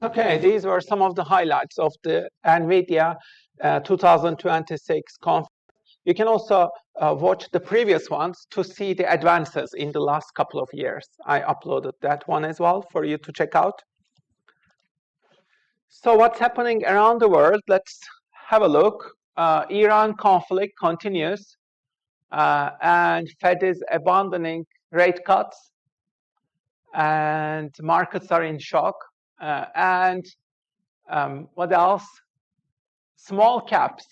Okay, these were some of the highlights of the NVIDIA 2026 conference. You can also watch the previous ones to see the advances in the last couple of years. I uploaded that one as well for you to check out. So what's happening around the world? Let's have a look. Iran conflict continues, and Fed is abandoning rate cuts, and markets are in shock. And what else? Small caps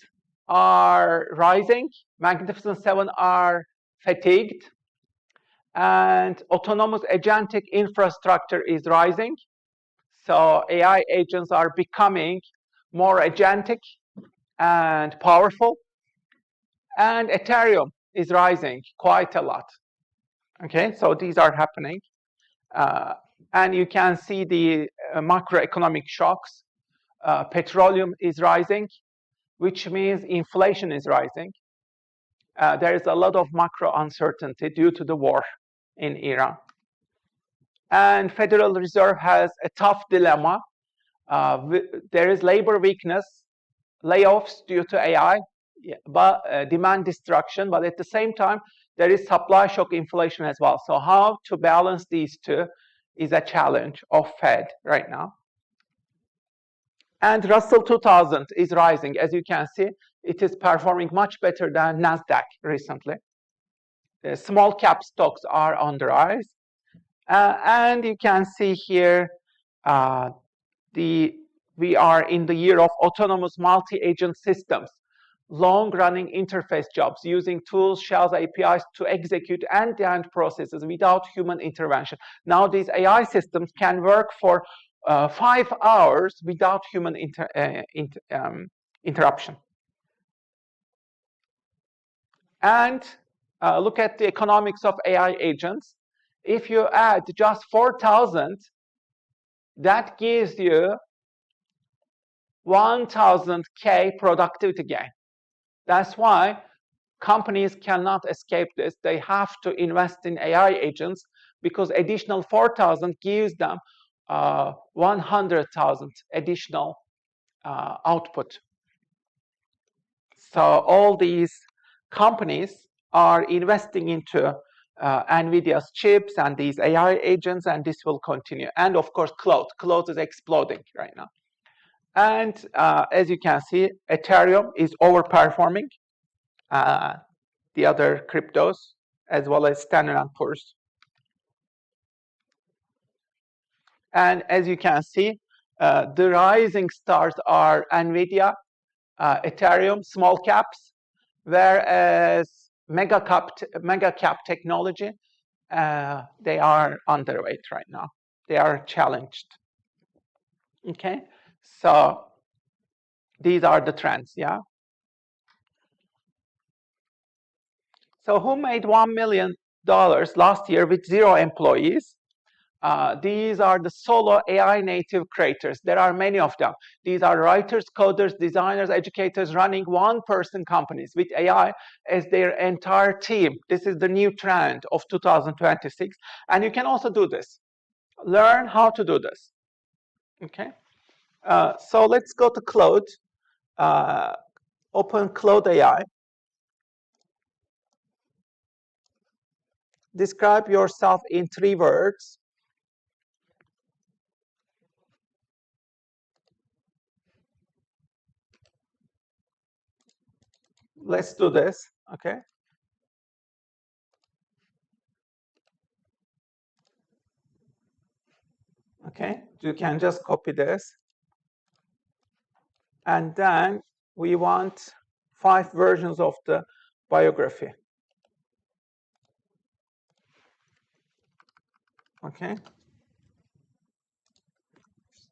are rising, Magnificent Seven are fatigued, and autonomous agentic infrastructure is rising. So AI agents are becoming more agentic and powerful, and Ethereum is rising quite a lot. Okay, so these are happening. And you can see the macroeconomic shocks. Petroleum is rising, which means inflation is rising. There is a lot of macro uncertainty due to the war in Iran. And Federal Reserve has a tough dilemma. There is labor weakness, layoffs due to AI, but demand destruction. But at the same time, there is supply shock inflation as well. So how to balance these two is a challenge of Fed right now. And Russell 2000 is rising. As you can see, it is performing much better than NASDAQ recently. The small cap stocks are on the rise. And you can see here, we are in the year of autonomous multi-agent systems, long-running interface jobs using tools, shells, APIs to execute end-to-end processes without human intervention. Now these AI systems can work for 5 hours without human interruption. And look at the economics of AI agents. If you add just 4,000, that gives you 1,000K productivity gain. That's why companies cannot escape this. They have to invest in AI agents because additional 4,000 gives them 100,000 additional output. So all these companies are investing into NVIDIA's chips and these AI agents, and this will continue. And of course, cloud is exploding right now. And as you can see, Ethereum is overperforming the other cryptos, as well as Standard & Poor's. And as you can see, the rising stars are NVIDIA, Ethereum, small caps, whereas mega cap technology, they are underweight right now. They are challenged. Okay, so these are the trends, yeah. So who made $1 million last year with 0 employees? These are the solo AI native creators. There are many of them. These are writers, coders, designers, educators running one-person companies with AI as their entire team. This is the new trend of 2026. And you can also do this. Learn how to do this. Okay. So let's go to Claude. Open Claude AI. Describe yourself in 3 words. Let's do this, okay? Okay, you can just copy this. And then we want 5 versions of the biography. Okay.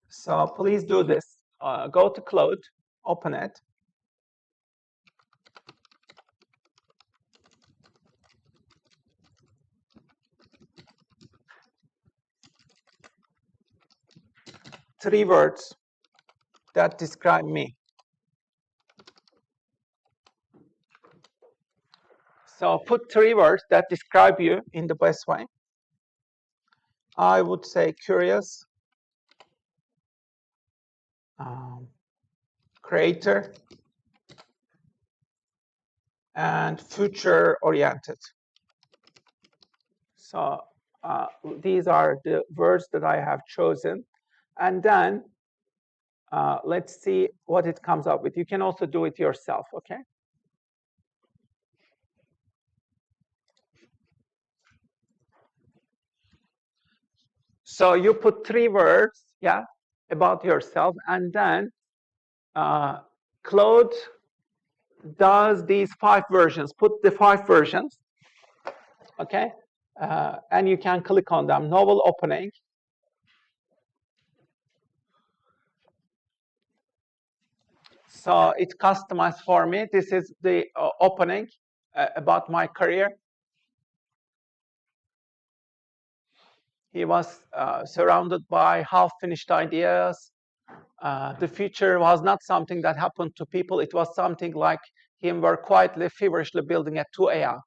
So please do this. Go to Claude, open it. Three words that describe me. So put 3 words that describe you in the best way. I would say curious, creator, and future oriented. So these are the words that I have chosen. And then let's see what it comes up with. You can also do it yourself, okay? So you put 3 words, yeah, about yourself, and then Claude does these 5 versions. Put the 5 versions, okay? And you can click on them. Novel opening. So it's customized for me. This is the opening about my career. He was surrounded by half-finished ideas. The future was not something that happened to people. It was something like him were quietly, feverishly building at 2 a.m.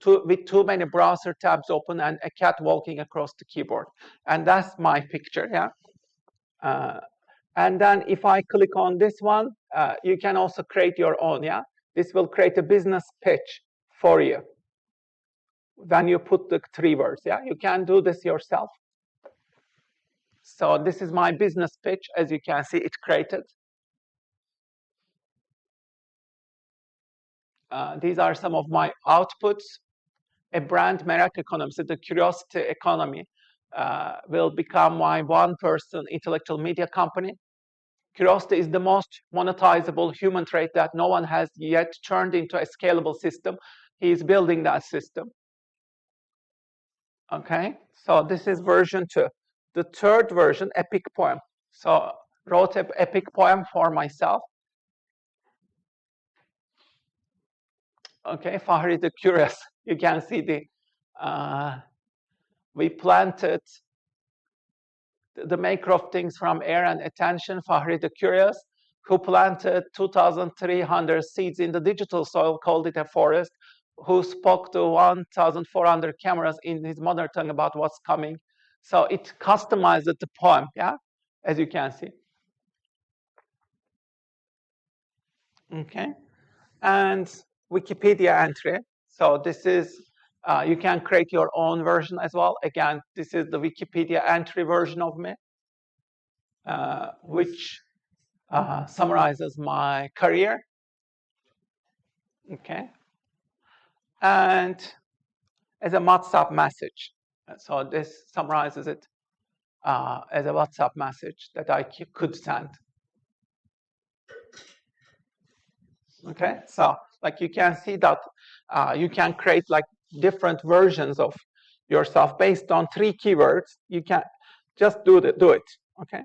With too many browser tabs open and a cat walking across the keyboard. And that's my picture, yeah. And then if I click on this one, you can also create your own, yeah. This will create a business pitch for you. When you put the 3 words, yeah, you can do this yourself. So this is my business pitch. As you can see, it's created. These are some of my outputs. A brand merak economy, so the curiosity economy, will become my one-person intellectual media company. Curiosity is the most monetizable human trait that no one has yet turned into a scalable system. He is building that system. Okay, so this is version 2. The 3rd version, epic poem. So wrote an epic poem for myself. Okay, Fahri the Curious. You can see we planted the maker of things from air and attention, Fahri the Curious, who planted 2,300 seeds in the digital soil, called it a forest, who spoke to 1,400 cameras in his mother tongue about what's coming. So it customized the poem, yeah, as you can see. Okay, and Wikipedia entry. So this is, you can create your own version as well. Again, this is the Wikipedia entry version of me, which summarizes my career. Okay, and as a WhatsApp message. So this summarizes it as a WhatsApp message that I could send. Okay, so like you can see that you can create like different versions of yourself based on 3 keywords. You can just do it. Okay.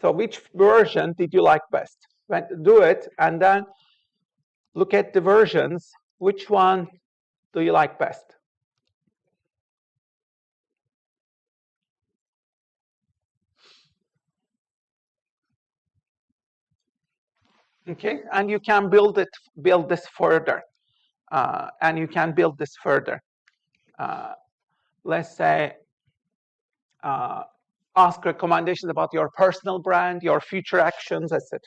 So which version did you like best? Do it and then look at the versions. Which one do you like best? Okay, and you can build this further, and you can build this further. Let's say ask recommendations about your personal brand, your future actions, etc.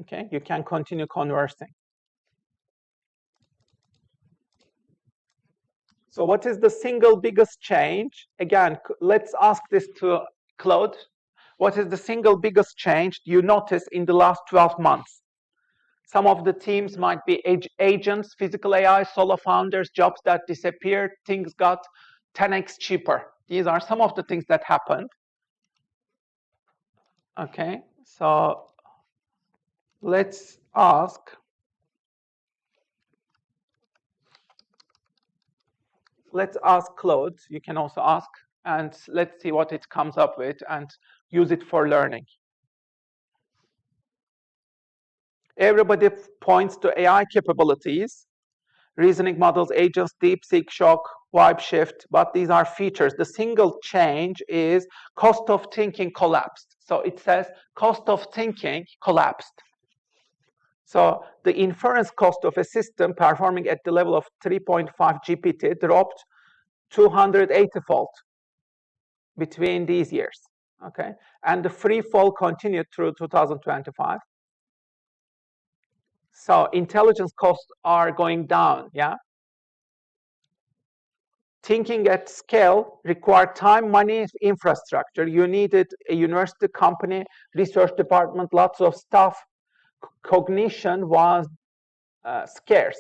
Okay, you can continue conversing. So what is the single biggest change? Again, let's ask this to Claude. What is the single biggest change you noticed in the last 12 months? Some of the teams might be agents, physical AI, solo founders, jobs that disappeared, things got 10x cheaper. These are some of the things that happened. Okay, so let's ask. Let's ask Claude. You can also ask, and let's see what it comes up with and use it for learning. Everybody points to AI capabilities, reasoning models, agents, DeepSeek, Shock, Vibe Shift, but these are features. The single change is cost of thinking collapsed. So it says cost of thinking collapsed. So the inference cost of a system performing at the level of 3.5 GPT dropped 280-fold between these years. okay? And the free fall continued through 2025. So intelligence costs are going down, yeah? Thinking at scale required time, money, infrastructure. You needed a university, company, research department, lots of stuff. Cognition was scarce.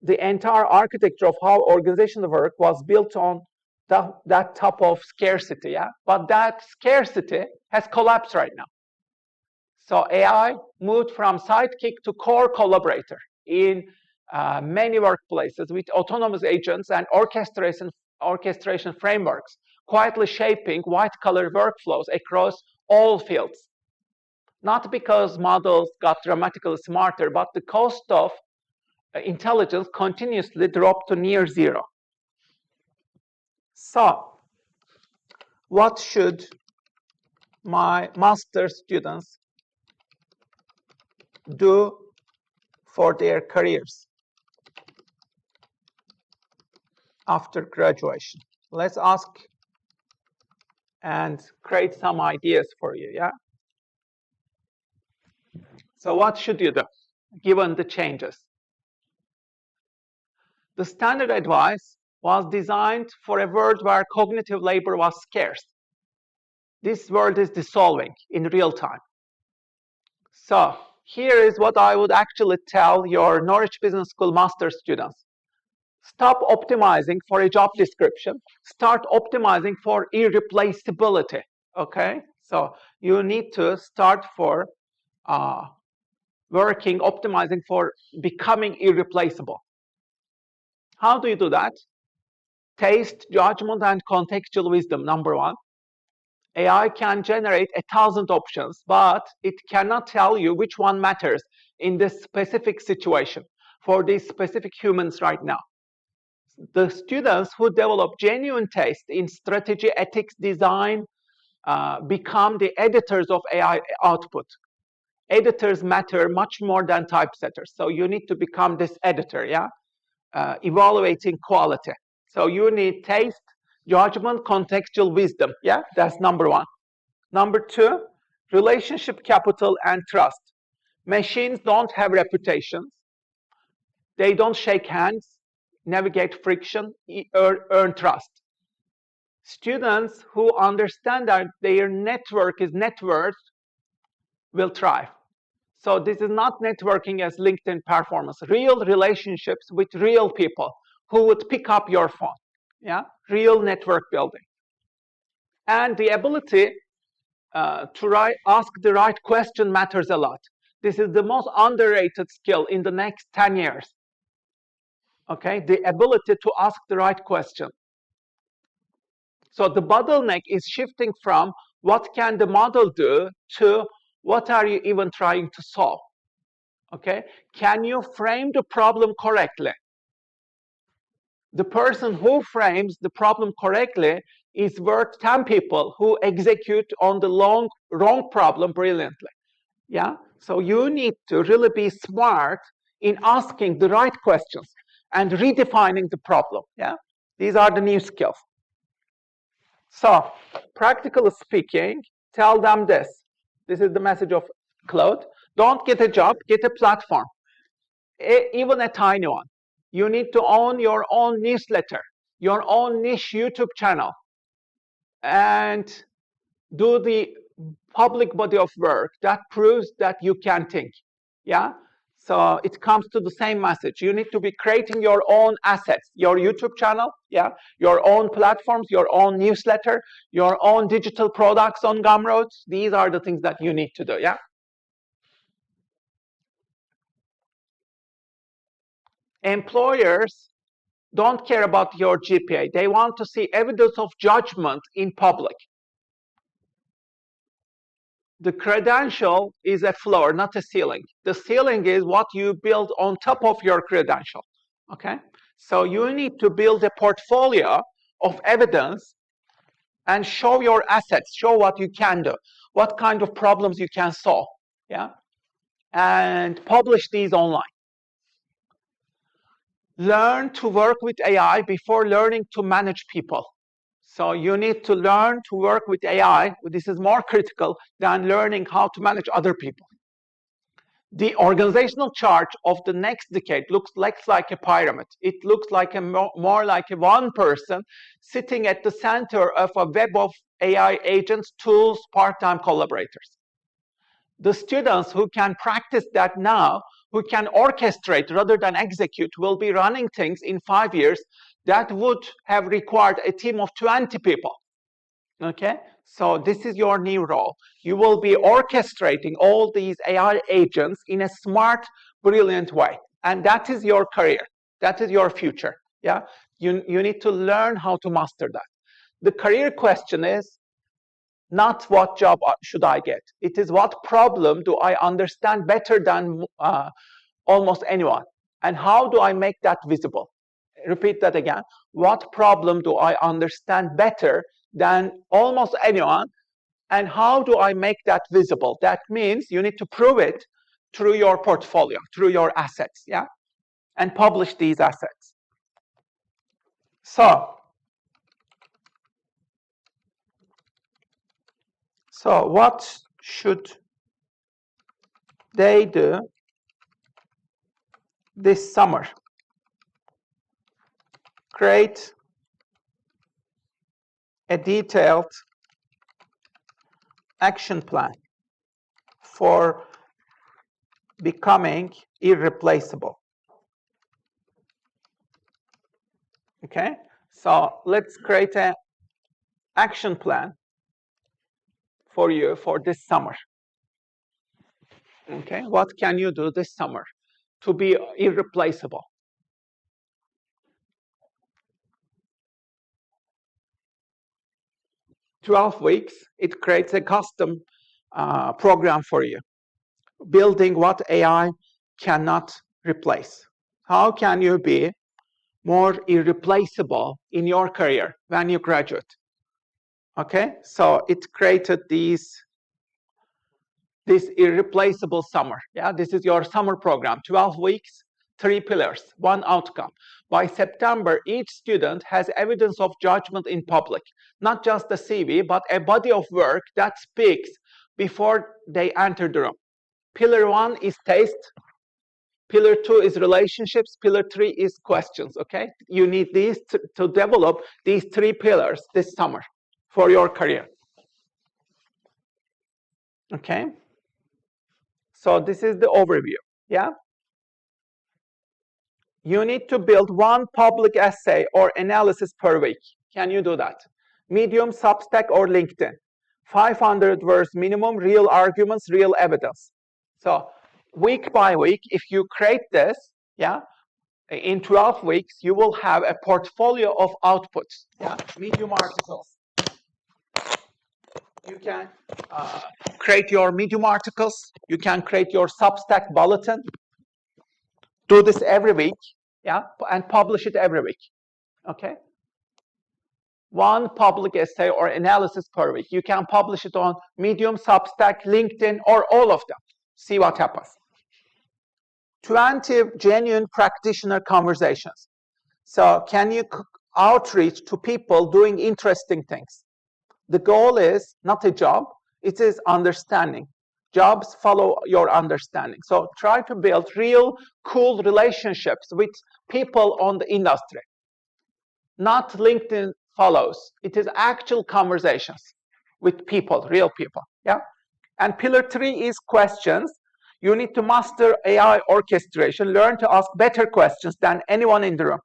The entire architecture of how organizations work was built on that type of scarcity, yeah? But that scarcity has collapsed right now. So AI moved from sidekick to core collaborator in many workplaces with autonomous agents and orchestration frameworks, quietly shaping white-collar workflows across all fields. Not because models got dramatically smarter, but the cost of intelligence continuously dropped to near zero. So, what should my master students do for their careers after graduation? Let's ask and create some ideas for you, yeah? So what should you do given the changes? The standard advice was designed for a world where cognitive labor was scarce. This world is dissolving in real time. So here is what I would actually tell your Norwich Business School master students. Stop optimizing for a job description. Start optimizing for irreplaceability, okay? So you need to start for optimizing for becoming irreplaceable. How do you do that? Taste, judgment, and contextual wisdom, number one. AI can generate 1,000 options, but it cannot tell you which one matters in this specific situation for these specific humans right now. The students who develop genuine taste in strategy, ethics, design, become the editors of AI output. Editors matter much more than typesetters. So you need to become this editor, yeah? Evaluating quality. So you need taste, judgment, contextual wisdom, yeah? That's number one. Number two, relationship capital and trust. Machines don't have reputations. They don't shake hands, navigate friction, earn trust. Students who understand that their network is net worth will thrive. So this is not networking as LinkedIn performance, real relationships with real people who would pick up your phone, yeah? Real network building. And the ability to ask the right question matters a lot. This is the most underrated skill in the next 10 years. Okay, the ability to ask the right question. So the bottleneck is shifting from what can the model do to what are you even trying to solve? Okay, can you frame the problem correctly? The person who frames the problem correctly is worth 10 people who execute on the wrong problem brilliantly. Yeah, so you need to really be smart in asking the right questions and redefining the problem. Yeah, these are the new skills. So, practically speaking, tell them this. This is the message of Claude. Don't get a job, get a platform, even a tiny one. You need to own your own newsletter, your own niche YouTube channel, and do the public body of work that proves that you can think. Yeah? So it comes to the same message. You need to be creating your own assets, your YouTube channel, yeah, your own platforms, your own newsletter, your own digital products on Gumroad. These are the things that you need to do, yeah. Employers don't care about your GPA. They want to see evidence of judgment in public. The credential is a floor, not a ceiling. The ceiling is what you build on top of your credential, okay? So you need to build a portfolio of evidence and show your assets, show what you can do, what kind of problems you can solve, yeah? And publish these online. Learn to work with AI before learning to manage people. So you need to learn to work with AI. This is more critical than learning how to manage other people. The organizational chart of the next decade looks less like a pyramid. It looks like more like a one person sitting at the center of a web of AI agents, tools, part-time collaborators. The students who can practice that now, who can orchestrate rather than execute, will be running things in 5 years that would have required a team of 20 people. Okay, so this is your new role. You will be orchestrating all these AI agents in a smart, brilliant way. And that is your career. That is your future. Yeah, you need to learn how to master that. The career question is not what job should I get. It is what problem do I understand better than almost anyone? And how do I make that visible? Repeat that again. What problem do I understand better than almost anyone? And how do I make that visible? That means you need to prove it through your portfolio, through your assets, yeah? And publish these assets. So what should they do this summer? Create a detailed action plan for becoming irreplaceable. Okay, so let's create an action plan for you for this summer. Okay, what can you do this summer to be irreplaceable? "12 weeks, it creates a custom program for you, building what AI cannot replace. How can you be more irreplaceable in your career when you graduate?" Okay, so it created this irreplaceable summer. Yeah, this is your summer program, 12 weeks, 3 pillars, 1 outcome. By September, each student has evidence of judgment in public, not just the CV, but a body of work that speaks before they enter the room. Pillar 1 is taste. Pillar 2 is relationships. Pillar 3 is questions, okay? You need these to develop these 3 pillars this summer for your career. Okay? So this is the overview, yeah? You need to build 1 public essay or analysis per week. Can you do that? Medium, Substack, or LinkedIn. 500 words minimum, real arguments, real evidence. So week by week, if you create this, yeah, in 12 weeks, you will have a portfolio of outputs, yeah, medium articles. You can create your medium articles. You can create your Substack bulletin. Do this every week, yeah, and publish it every week, okay? 1 public essay or analysis per week. You can publish it on Medium, Substack, LinkedIn, or all of them. See what happens. 20 genuine practitioner conversations. So can you outreach to people doing interesting things? The goal is not a job, it is understanding. Jobs follow your understanding. So try to build real cool relationships with people on the industry. Not LinkedIn follows. It is actual conversations with people, real people. Yeah. And pillar 3 is questions. You need to master AI orchestration, learn to ask better questions than anyone in the room,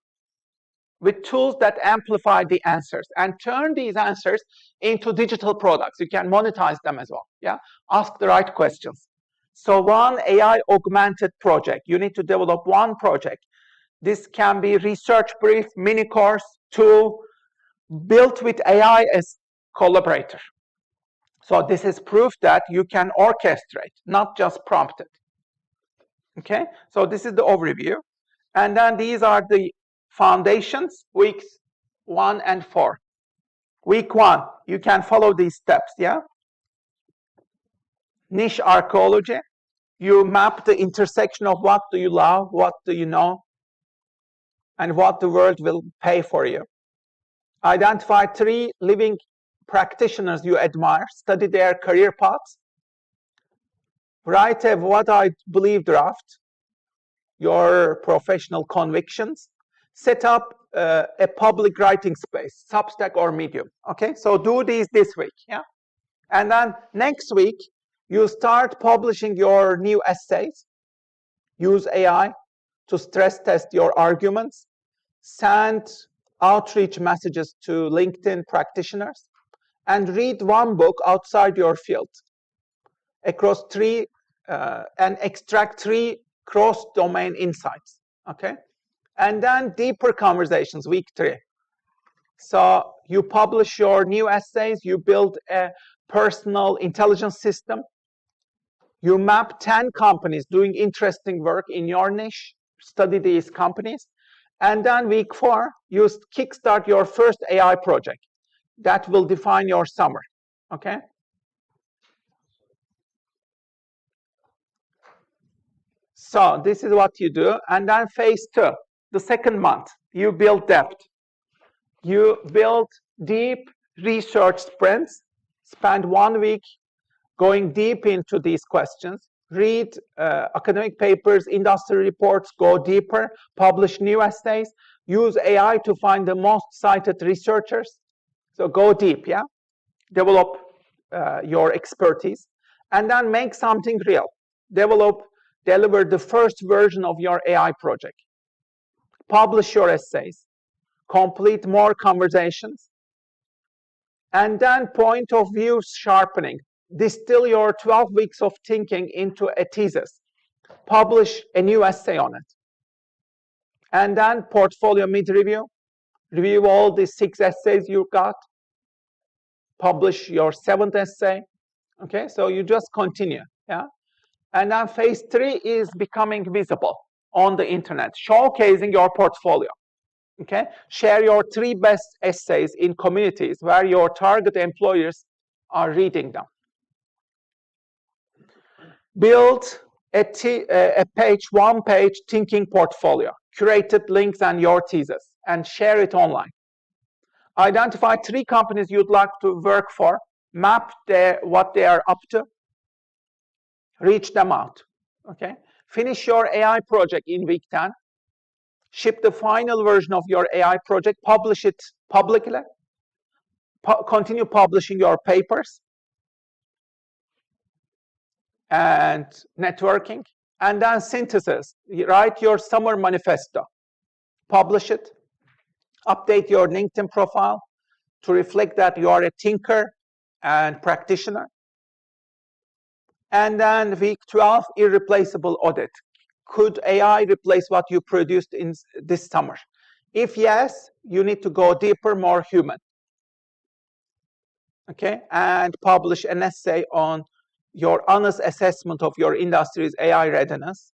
with tools that amplify the answers, and turn these answers into digital products. You can monetize them as well. Yeah, ask the right questions. So 1 AI augmented project. You need to develop 1 project. This can be research brief, mini course, tool, built with AI as collaborator. So this is proof that you can orchestrate, not just prompt it. Okay, so this is the overview. And then these are the foundations, weeks 1 and 4. Week 1, you can follow these steps, yeah? Niche archaeology. You map the intersection of what do you love, what do you know, and what the world will pay for you. Identify 3 living practitioners you admire, study their career paths, write a what I believe draft, your professional convictions, set up a public writing space, Substack or Medium. Okay, so do these this week, yeah? And then next week, you start publishing your new essays, use AI to stress test your arguments, send outreach messages to LinkedIn practitioners, and read one book outside your field across 3 and extract 3 cross-domain insights, okay? And then deeper conversations, week 3. So you publish your new essays, you build a personal intelligence system, you map 10 companies doing interesting work in your niche, study these companies, and then week 4, you kickstart your first AI project. That will define your summer, okay? So this is what you do, and then phase 2, the second month, you build depth. You build deep research sprints, spend 1 week going deep into these questions, read academic papers, industry reports, go deeper, publish new essays, use AI to find the most cited researchers. So go deep, yeah? Develop your expertise, and then make something real. Deliver the first version of your AI project. Publish your essays, complete more conversations, and then point of view sharpening. Distill your 12 weeks of thinking into a thesis. Publish a new essay on it. And then portfolio mid-review. Review all the 6 essays you got. Publish your 7th essay. Okay, so you just continue, yeah? And then phase 3 is becoming visible on the internet, showcasing your portfolio. Okay, share your 3 best essays in communities where your target employers are reading them. Build a one-page thinking portfolio, curated links and your thesis, and share it online. Identify 3 companies you'd like to work for, map what they are up to, reach them out. Okay, finish your AI project in week 10. Ship the final version of your AI project, publish it publicly, continue publishing your papers and networking, and then synthesis. Write your summer manifesto, publish it, update your LinkedIn profile to reflect that you are a thinker and practitioner. And then week 12, irreplaceable audit. Could AI replace what you produced in this summer? If yes, you need to go deeper, more human. Okay, and publish an essay on your honest assessment of your industry's AI readiness.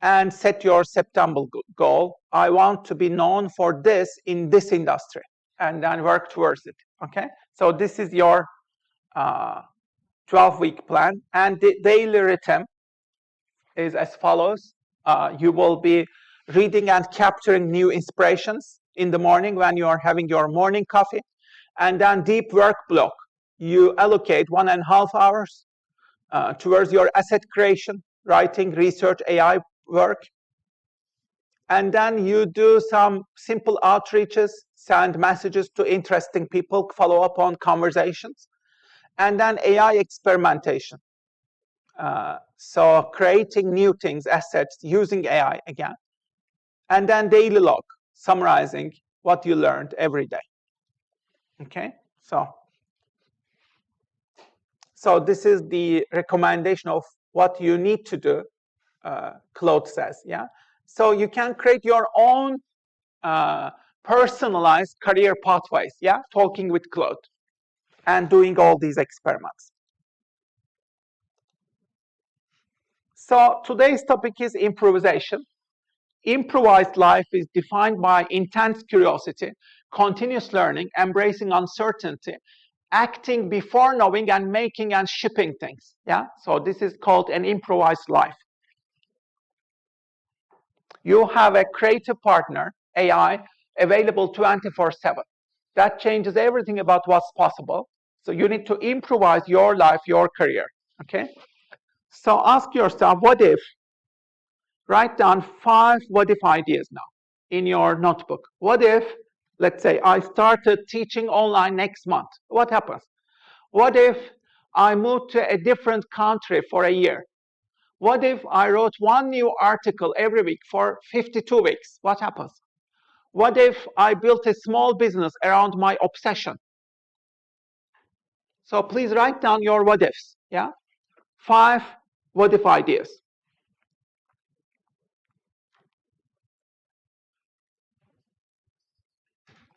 And set your September goal. I want to be known for this in this industry, and then work towards it. Okay, so this is your 12-week plan, and the daily rhythm is as follows. You will be reading and capturing new inspirations in the morning when you are having your morning coffee, and then deep work block. You allocate 1.5 hours towards your asset creation, writing, research, AI work. And then you do some simple outreaches, send messages to interesting people, follow up on conversations, and then AI experimentation. So creating new things, assets, using AI again. And then daily log, summarizing what you learned every day. Okay, so this is the recommendation of what you need to do, Claude says, yeah? So you can create your own personalized career pathways, yeah? Talking with Claude and doing all these experiments. So today's topic is improvisation. Improvised life is defined by intense curiosity, continuous learning, embracing uncertainty, acting before knowing, and making and shipping things. Yeah, so this is called an improvised life. You have a creative partner, AI, available 24/7. That changes everything about what's possible. So you need to improvise your life, your career, okay? So ask yourself, what if, write down 5 what if ideas now in your notebook. What if, let's say, I started teaching online next month? What happens? What if I moved to a different country for a year? What if I wrote 1 new article every week for 52 weeks? What happens? What if I built a small business around my obsession? So please write down your what ifs, yeah? 5 what if ideas.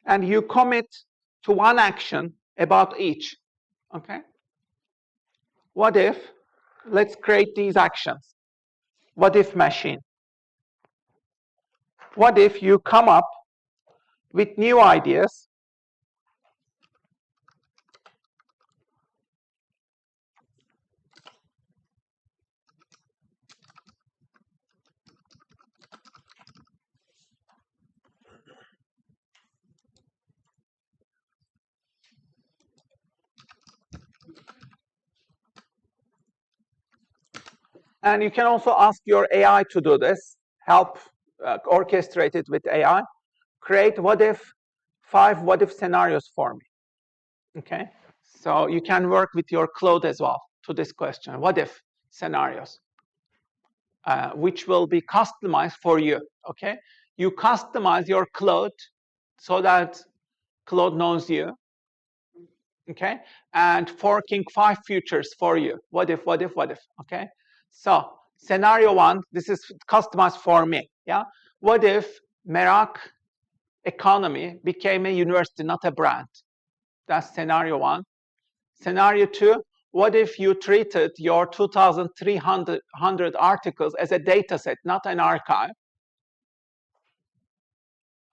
And you commit to one action about each, okay? What if, let's create these actions. What if machine? What if you come up with new ideas and you can also ask your AI to do this, help orchestrate it with AI. Create 5 what if scenarios for me, okay? So you can work with your Claude as well to this question, what if scenarios, which will be customized for you, okay? You customize your Claude so that Claude knows you, okay? And forking 5 futures for you, what if, okay? So scenario 1, this is customized for me, yeah? What if Merak economy became a university, not a brand? That's scenario 1. Scenario 2, what if you treated your 2,300 articles as a data set, not an archive?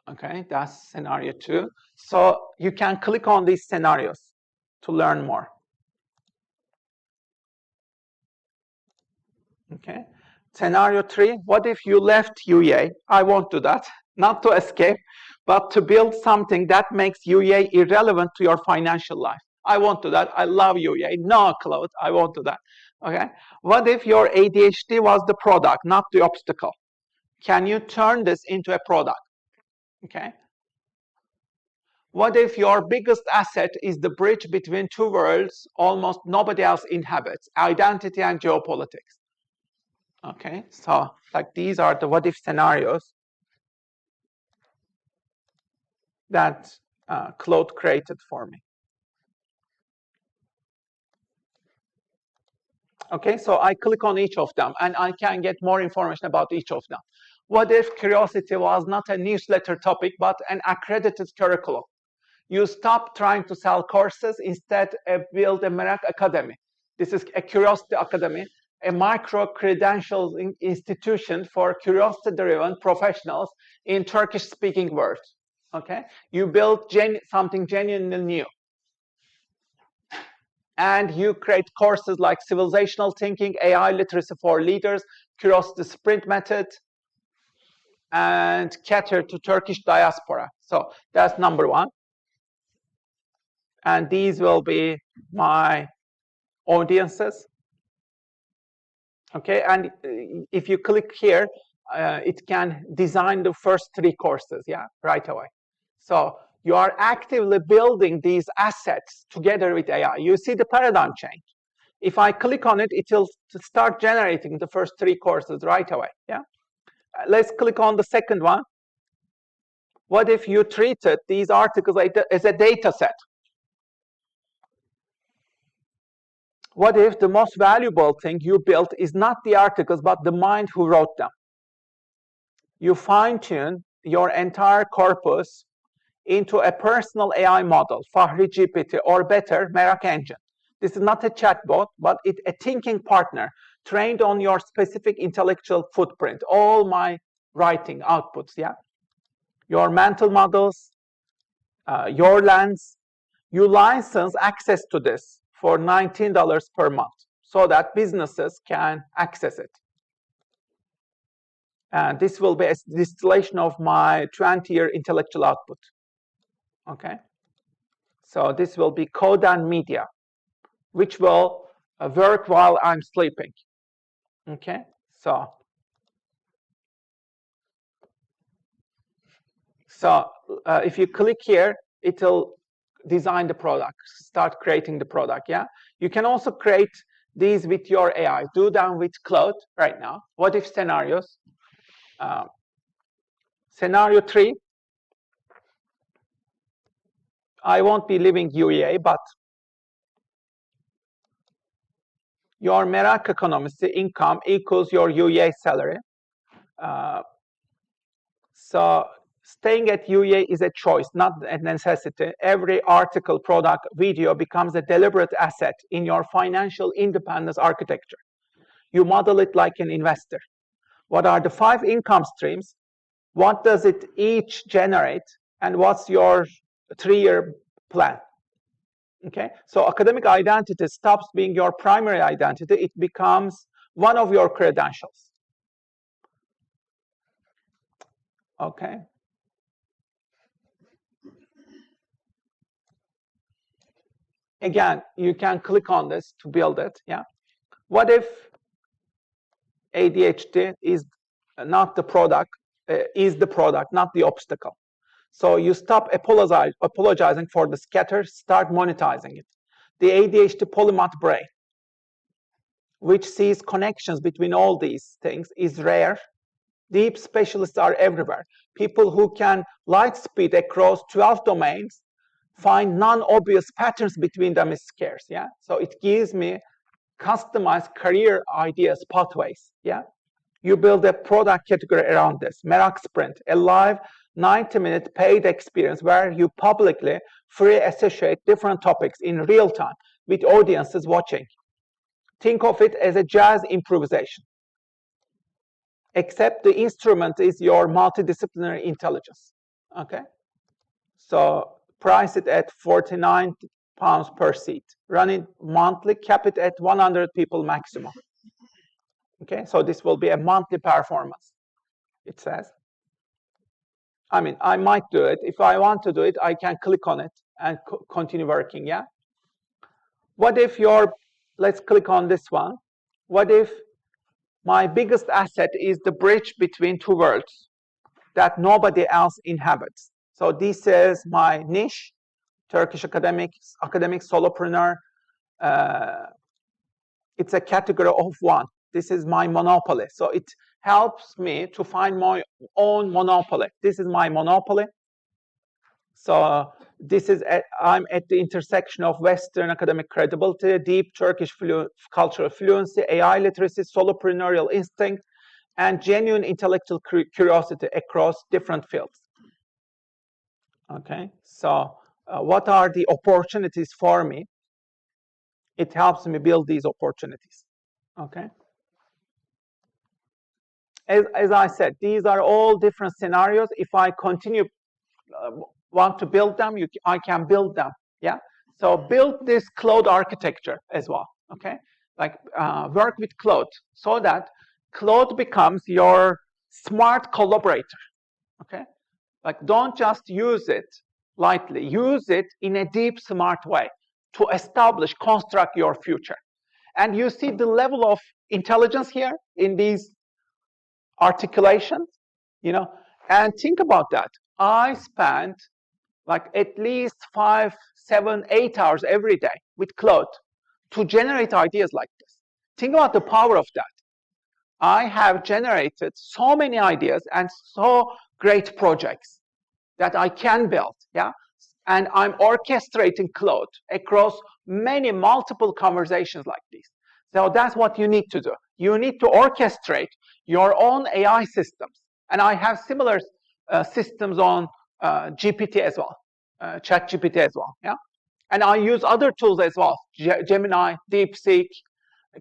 Okay, that's scenario 2. So you can click on these scenarios to learn more. Okay. Scenario 3, what if you left UEA? I won't do that, not to escape, but to build something that makes UEA irrelevant to your financial life. I won't do that. I love UEA. No, Claude, I won't do that. Okay. What if your ADHD was the product, not the obstacle? Can you turn this into a product? Okay. What if your biggest asset is the bridge between 2 worlds almost nobody else inhabits, identity and geopolitics? Okay, so like these are the what if scenarios that Claude created for me. Okay, so I click on each of them and I can get more information about each of them. What if curiosity was not a newsletter topic but an accredited curriculum? You stop trying to sell courses, instead build a Merak Academy. This is a curiosity academy, a micro-credential institution for curiosity-driven professionals in Turkish-speaking world. Okay, you build something genuinely new. And you create courses like civilizational thinking, AI literacy for leaders, curiosity sprint method, and cater to Turkish diaspora. So that's number 1. And these will be my audiences. Okay, and if you click here, it can design the first 3 courses, yeah, right away. So you are actively building these assets together with AI. You see the paradigm change. If I click on it, it will start generating the first 3 courses right away, yeah? Let's click on the second one. What if you treated these articles as a data set? What if the most valuable thing you built is not the articles, but the mind who wrote them? You fine-tune your entire corpus into a personal AI model, Fahri GPT, or better, Merak Engine. This is not a chatbot, but it's a thinking partner trained on your specific intellectual footprint. All my writing outputs, yeah? Your mental models, your lens, you license access to this for $19 per month so that businesses can access it. And this will be a distillation of my 20-year intellectual output. Okay. So this will be code and media, which will work while I'm sleeping. Okay. So if you click here, it'll design the product, start creating the product. Yeah. You can also create these with your AI. Do them with Claude right now. What if scenarios? Scenario 3. I won't be leaving UEA, but your Merak economisi income equals your UEA salary. So staying at UEA is a choice, not a necessity. Every article, product, video becomes a deliberate asset in your financial independence architecture. You model it like an investor. What are the 5 income streams? What does it each generate? And what's your 3-year plan? Okay, so academic identity stops being your primary identity. It becomes one of your credentials. Okay. Again, you can click on this to build it. Yeah. What if ADHD is not the product, is the product, not the obstacle? So you stop apologizing for the scatter, start monetizing it. The ADHD polymath brain, which sees connections between all these things, is rare. Deep specialists are everywhere. People who can light speed across 12 domains, find non-obvious patterns between them is scarce. Yeah. So it gives me customized career ideas, pathways. Yeah. You build a product category around this. Merak Sprint, a live 90-minute paid experience where you publicly free associate different topics in real time with audiences watching. Think of it as a jazz improvisation, except the instrument is your multidisciplinary intelligence. Okay. So price it at £49 per seat. Run it monthly, cap it at 100 people maximum. Okay, so this will be a monthly performance, it says. I mean, I might do it. If I want to do it, I can click on it and continue working, yeah? What if let's click on this one. What if my biggest asset is the bridge between 2 worlds that nobody else inhabits? So this is my niche, Turkish academic solopreneur. It's a category of 1. This is my monopoly. So it helps me to find my own monopoly. This is my monopoly. So this is I'm at the intersection of Western academic credibility, deep Turkish cultural fluency, AI literacy, solopreneurial instinct, and genuine intellectual curiosity across different fields. Okay, so what are the opportunities for me? It helps me build these opportunities. Okay. As I said, these are all different scenarios. If I continue want to build them, I can build them. Yeah. So build this Claude architecture as well. Okay. Like work with Claude so that Claude becomes your smart collaborator. Okay. Like don't just use it lightly. Use it in a deep, smart way to establish, construct your future. And you see the level of intelligence here in these articulations, and think about that. I spend like at least 5, 7, 8 hours every day with Claude to generate ideas like this. Think about the power of that. I have generated so many ideas and so great projects that I can build, yeah? And I'm orchestrating Claude across multiple conversations like this. So that's what you need to do. You need to orchestrate your own AI systems. And I have similar systems on GPT as well, ChatGPT as well, yeah? And I use other tools as well, Gemini, DeepSeek,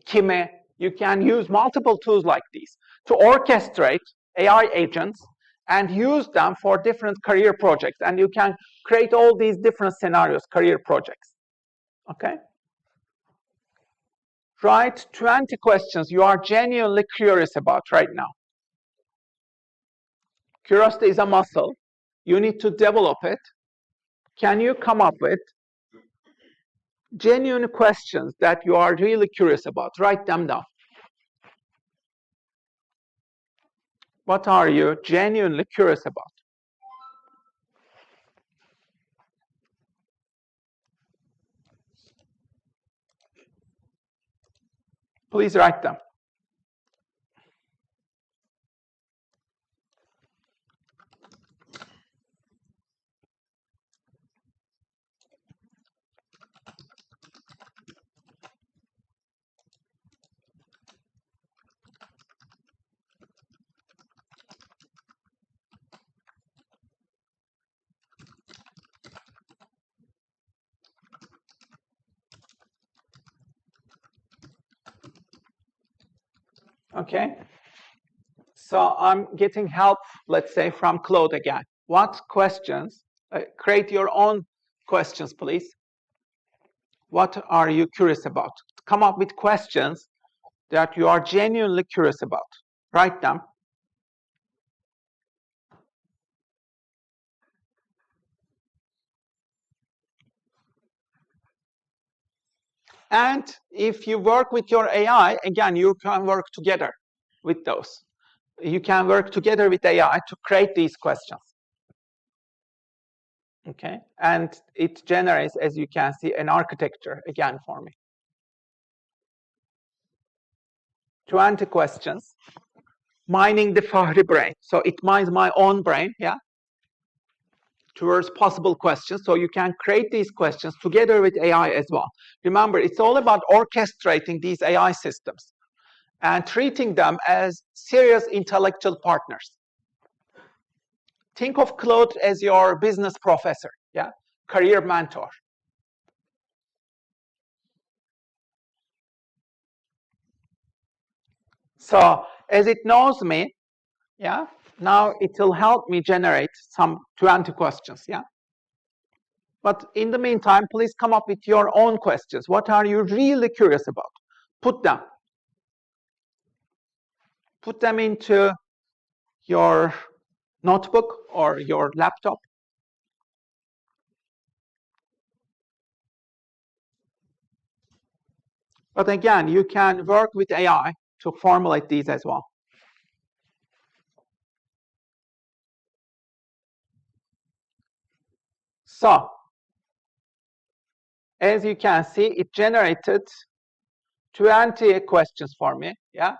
Kimi. You can use multiple tools like these to orchestrate AI agents and use them for different career projects. And you can create all these different scenarios, career projects. Okay? Write 20 questions you are genuinely curious about right now. Curiosity is a muscle. You need to develop it. Can you come up with genuine questions that you are really curious about? Write them down. What are you genuinely curious about? Please write them. Okay. So I'm getting help, let's say, from Claude again. What questions? Create your own questions, please. What are you curious about? Come up with questions that you are genuinely curious about. Write them. And if you work with your AI, again, you can work together with those. You can work together with AI to create these questions. Okay, and it generates, as you can see, an architecture again for me. 20 questions, mining the Fahri brain. So it mines my own brain, yeah, towards possible questions. So you can create these questions together with AI as well. Remember, it's all about orchestrating these AI systems and treating them as serious intellectual partners. Think of Claude as your business professor, yeah, career mentor. So as it knows me, yeah, now it will help me generate some 20 questions, yeah. But in the meantime, please come up with your own questions. What are you really curious about? Put them. Put them into your notebook or your laptop. But again, you can work with AI to formulate these as well. So, as you can see, it generated 20 questions for me, yeah?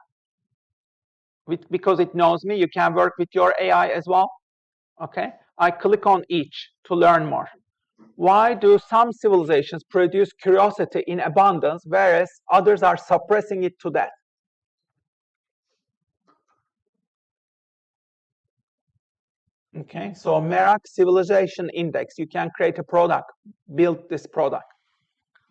Because it knows me, you can work with your AI as well, okay? I click on each to learn more. Why do some civilizations produce curiosity in abundance, whereas others are suppressing it to death? Okay, so Merak Civilization Index, you can create a product, build this product,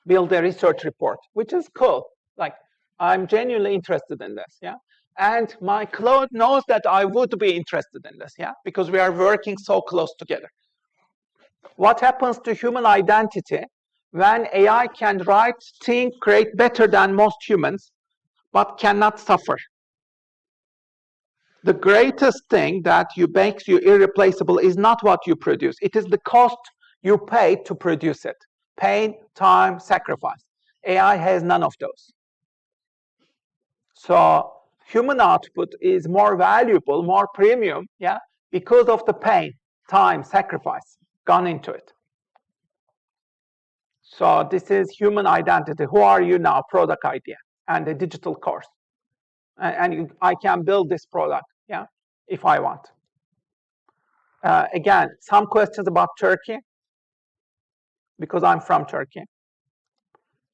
build a research report, which is cool. Like, I'm genuinely interested in this, yeah? And my Claude knows that I would be interested in this, yeah? Because we are working so close together. What happens to human identity when AI can write, think, create better than most humans, but cannot suffer? The greatest thing that makes you irreplaceable is not what you produce. It is the cost you pay to produce it. Pain, time, sacrifice. AI has none of those. So human output is more valuable, more premium, yeah, because of the pain, time, sacrifice gone into it. So this is human identity. Who are you now? Product idea and a digital course. And I can build this product, yeah, if I want. Again, some questions about Turkey, because I'm from Turkey.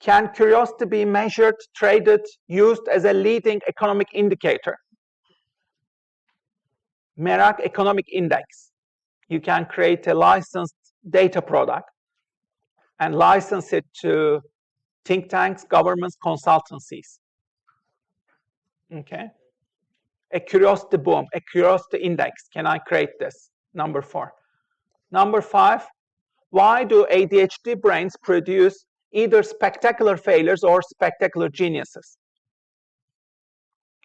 Can curiosity be measured, traded, used as a leading economic indicator? Merak Economic Index. You can create a licensed data product and license it to think tanks, governments, consultancies. Okay. A curiosity boom, a curiosity index. Can I create this? Number 4. Number 5, why do ADHD brains produce either spectacular failures or spectacular geniuses?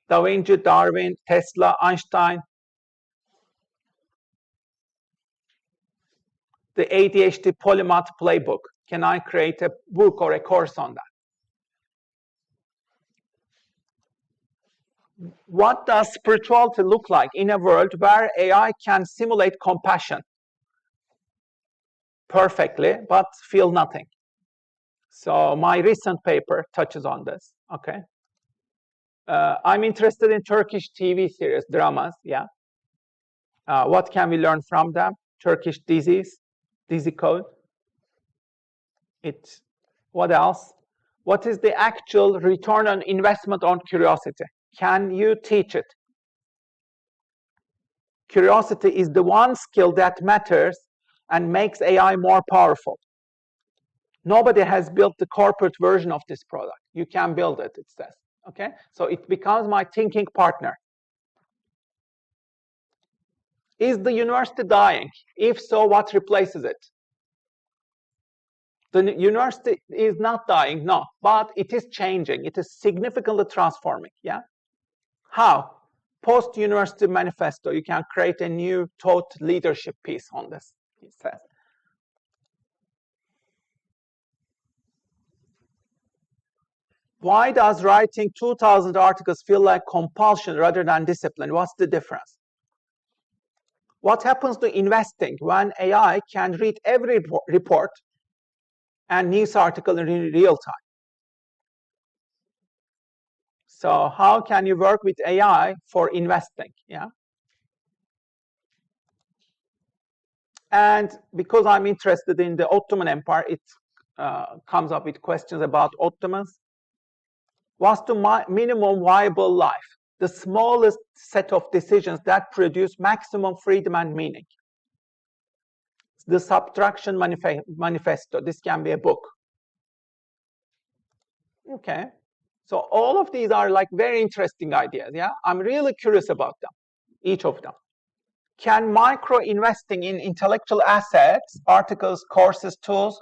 Da Vinci, Darwin, Tesla, Einstein. the ADHD polymath playbook? Can I create a book or a course on that? What does spirituality look like in a world where AI can simulate compassion perfectly but feel nothing? So my recent paper touches on this. Okay. I'm interested in Turkish TV series, dramas. Yeah. What can we learn from them? Turkish disease code. What else? What is the actual return on investment on curiosity? Can you teach it? Curiosity is the one skill that matters and makes AI more powerful. Nobody has built the corporate version of this product. You can build it, it says. Okay, so it becomes my thinking partner. Is the university dying? If so, what replaces it? The university is not dying, no, but it is changing. It is significantly transforming. Yeah. How? Post-university manifesto. You can create a new thought leadership piece on this, he says. Why does writing 2,000 articles feel like compulsion rather than discipline? What's the difference? What happens to investing when AI can read every report and news article in real time? So how can you work with AI for investing? Yeah. And because I'm interested in the Ottoman Empire, it comes up with questions about Ottomans. What's the minimum viable life? The smallest set of decisions that produce maximum freedom and meaning. The Subtraction Manifesto. This can be a book. Okay. So all of these are like very interesting ideas. Yeah. I'm really curious about them, each of them. Can micro investing in intellectual assets, articles, courses, tools,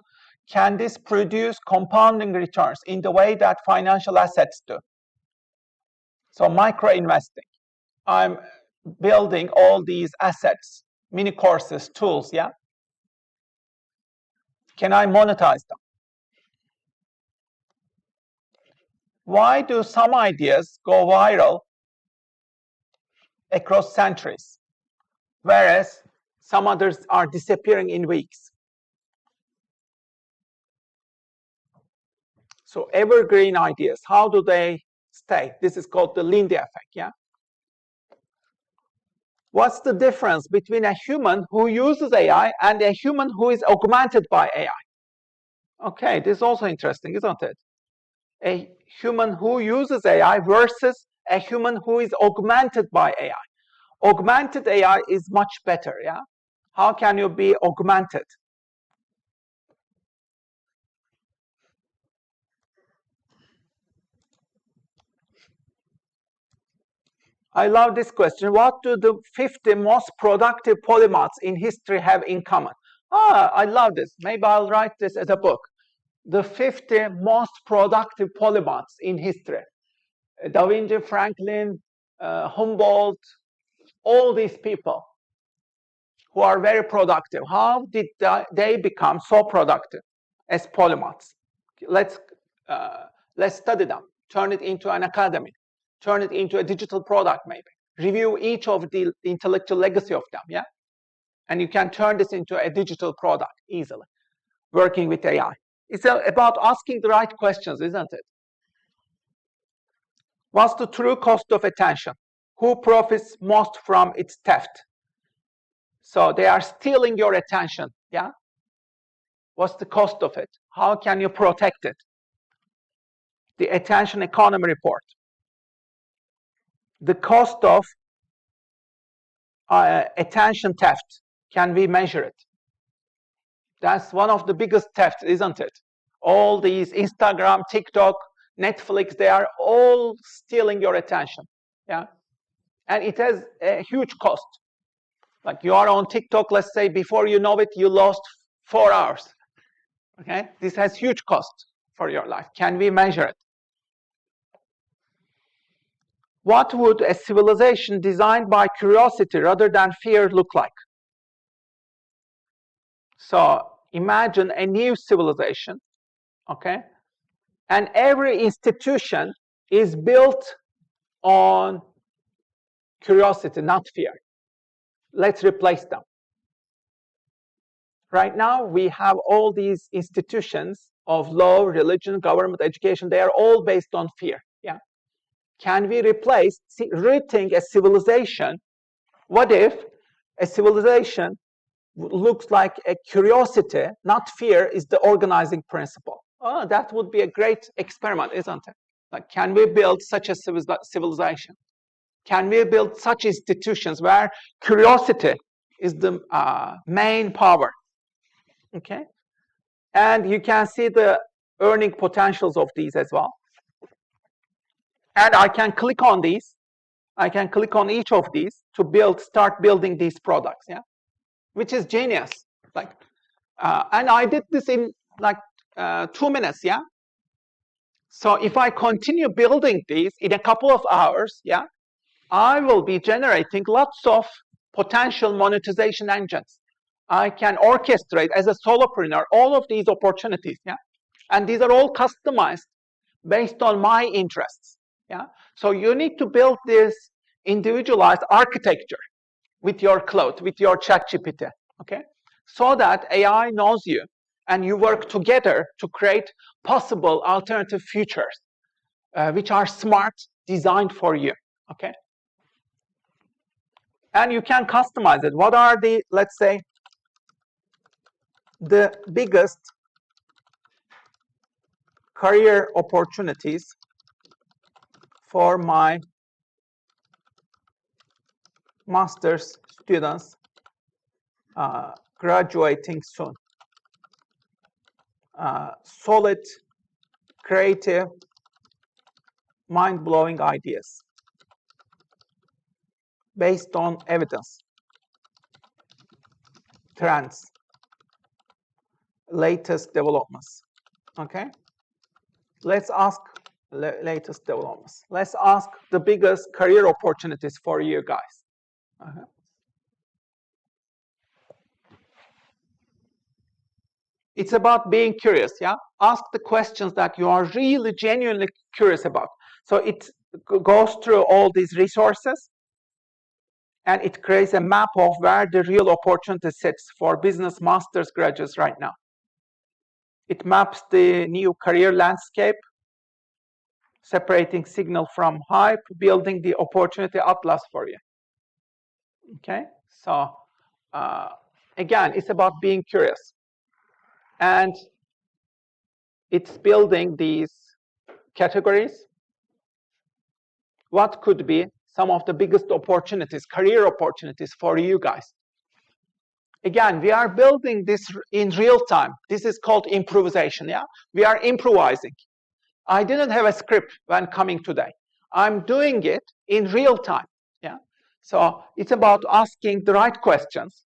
can this produce compounding returns in the way that financial assets do? So micro investing. I'm building all these assets, mini courses, tools, yeah? Can I monetize them? Why do some ideas go viral across centuries, whereas some others are disappearing in weeks? So evergreen ideas, how do they stay? This is called the Lindy effect, yeah? What's the difference between a human who uses AI and a human who is augmented by AI? Okay, this is also interesting, isn't it? A human who uses AI versus a human who is augmented by AI. Augmented AI is much better, yeah? How can you be augmented? I love this question. What do the 50 most productive polymaths in history have in common? I love this. Maybe I'll write this as a book. The 50 most productive polymaths in history. Da Vinci, Franklin, Humboldt, all these people who are very productive. How did they become so productive as polymaths? Let's study them. Turn it into an academy. Turn it into a digital product, maybe. Review each of the intellectual legacy of them, yeah? And you can turn this into a digital product easily, working with AI. It's about asking the right questions, isn't it? What's the true cost of attention? Who profits most from its theft? So they are stealing your attention, yeah? What's the cost of it? How can you protect it? The attention economy report. The cost of attention theft. Can we measure it? That's one of the biggest thefts, isn't it? All these Instagram, TikTok, Netflix, they are all stealing your attention. Yeah. And it has a huge cost. Like you are on TikTok, let's say, before you know it, you lost 4 hours. Okay. This has huge cost for your life. Can we measure it? What would a civilization designed by curiosity rather than fear look like? So imagine a new civilization, okay? And every institution is built on curiosity, not fear. Let's replace them. Right now, we have all these institutions of law, religion, government, education. They are all based on fear. Yeah. Can we replace, rethink a civilization? What if a civilization looks like a curiosity, not fear, is the organizing principle? Oh, that would be a great experiment, isn't it? Like, can we build such a civilization? Can we build such institutions where curiosity is the main power? Okay, and you can see the earning potentials of these as well. And I can click on these. I can click on each of these to start building these products. Yeah, which is genius. Like, and I did this in like 2 minutes. Yeah. So if I continue building these in a couple of hours, yeah, I will be generating lots of potential monetization engines. I can orchestrate as a solopreneur all of these opportunities, yeah, and these are all customized based on my interests, yeah. So you need to build this individualized architecture with your cloud, with your ChatGPT, okay, so that AI knows you and you work together to create possible alternative futures, which are smart, designed for you, okay. And you can customize it. What are the, let's say, the biggest career opportunities for my master's students graduating soon? Solid, creative, mind-blowing ideas based on evidence, trends, latest developments. Okay, let's ask latest developments. Let's ask the biggest career opportunities for you guys. It's about being curious, yeah? Ask the questions that you are really genuinely curious about. So it goes through all these resources and it creates a map of where the real opportunity sits for business master's graduates right now. It maps the new career landscape, separating signal from hype, building the opportunity atlas for you. Okay, so again, it's about being curious. And it's building these categories. What could be some of the biggest opportunities, career opportunities for you guys? Again, we are building this in real time. This is called improvisation, yeah? We are improvising. I didn't have a script when coming today. I'm doing it in real time, yeah? So it's about asking the right questions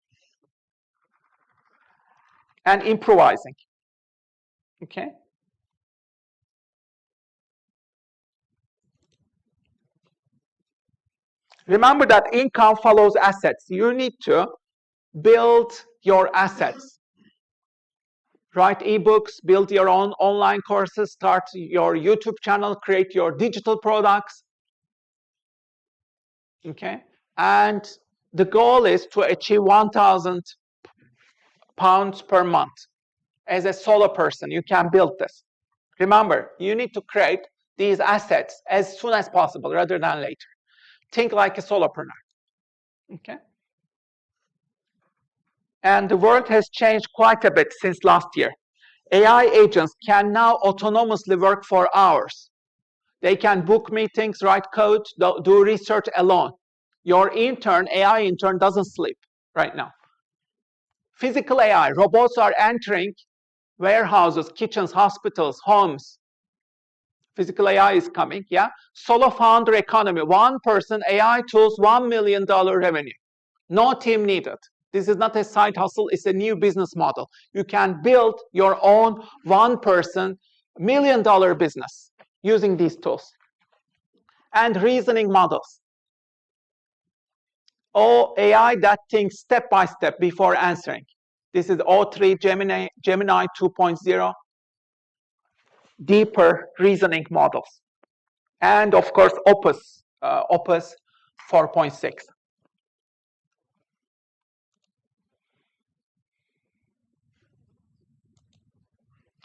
and improvising, okay? Remember that income follows assets. You need to build your assets. Write ebooks, build your own online courses, start your YouTube channel, create your digital products. Okay? And the goal is to achieve 1,000 pounds per month. As a solo person, you can build this. Remember, you need to create these assets as soon as possible rather than later. Think like a solopreneur. Okay? And the world has changed quite a bit since last year. AI agents can now autonomously work for hours. They can book meetings, write code, do research alone. Your intern, AI intern, doesn't sleep right now. Physical AI, robots are entering warehouses, kitchens, hospitals, homes. Physical AI is coming, yeah? Solo founder economy, one person, AI tools, $1 million revenue. No team needed. This is not a side hustle, it's a new business model. You can build your own one-person, $1 million business using these tools. And reasoning models. Or AI that thinks step by step before answering. This is O3 Gemini 2.0, deeper reasoning models. And of course, Opus 4.6.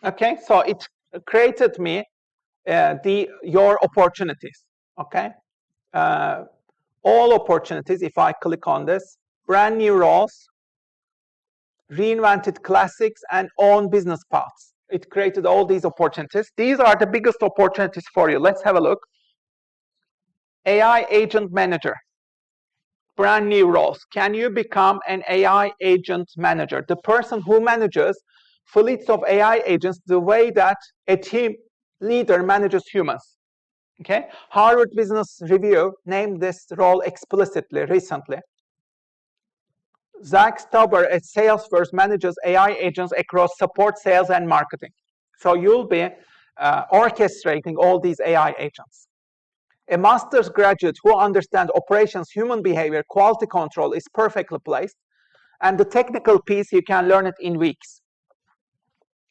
Okay, so it created me your opportunities. Okay, all opportunities. If I click on this, brand new roles, reinvented classics, and own business paths. It created all these opportunities. These are the biggest opportunities for you. Let's have a look. AI agent manager. Brand new roles. Can you become an AI agent manager? The person who manages fleets of AI agents the way that a team leader manages humans. Okay? Harvard Business Review named this role explicitly recently. Zach Stauber at Salesforce manages AI agents across support, sales, and marketing. So you'll be orchestrating all these AI agents. A master's graduate who understands operations, human behavior, quality control is perfectly placed. And the technical piece, you can learn it in weeks.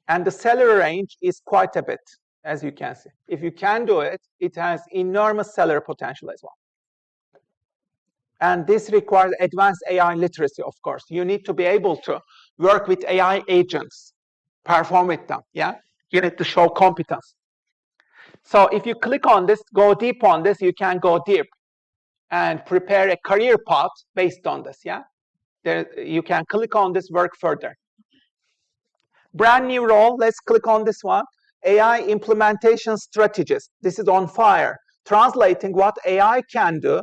And the salary range is quite a bit, as you can see. If you can do it, it has enormous salary potential as well. And this requires advanced AI literacy, of course. You need to be able to work with AI agents, perform with them, yeah? You need to show competence. So if you click on this, go deep on this, you can go deep and prepare a career path based on this, yeah? You can click on this, work further. Brand new role, let's click on this one. AI implementation strategist. This is on fire, translating what AI can do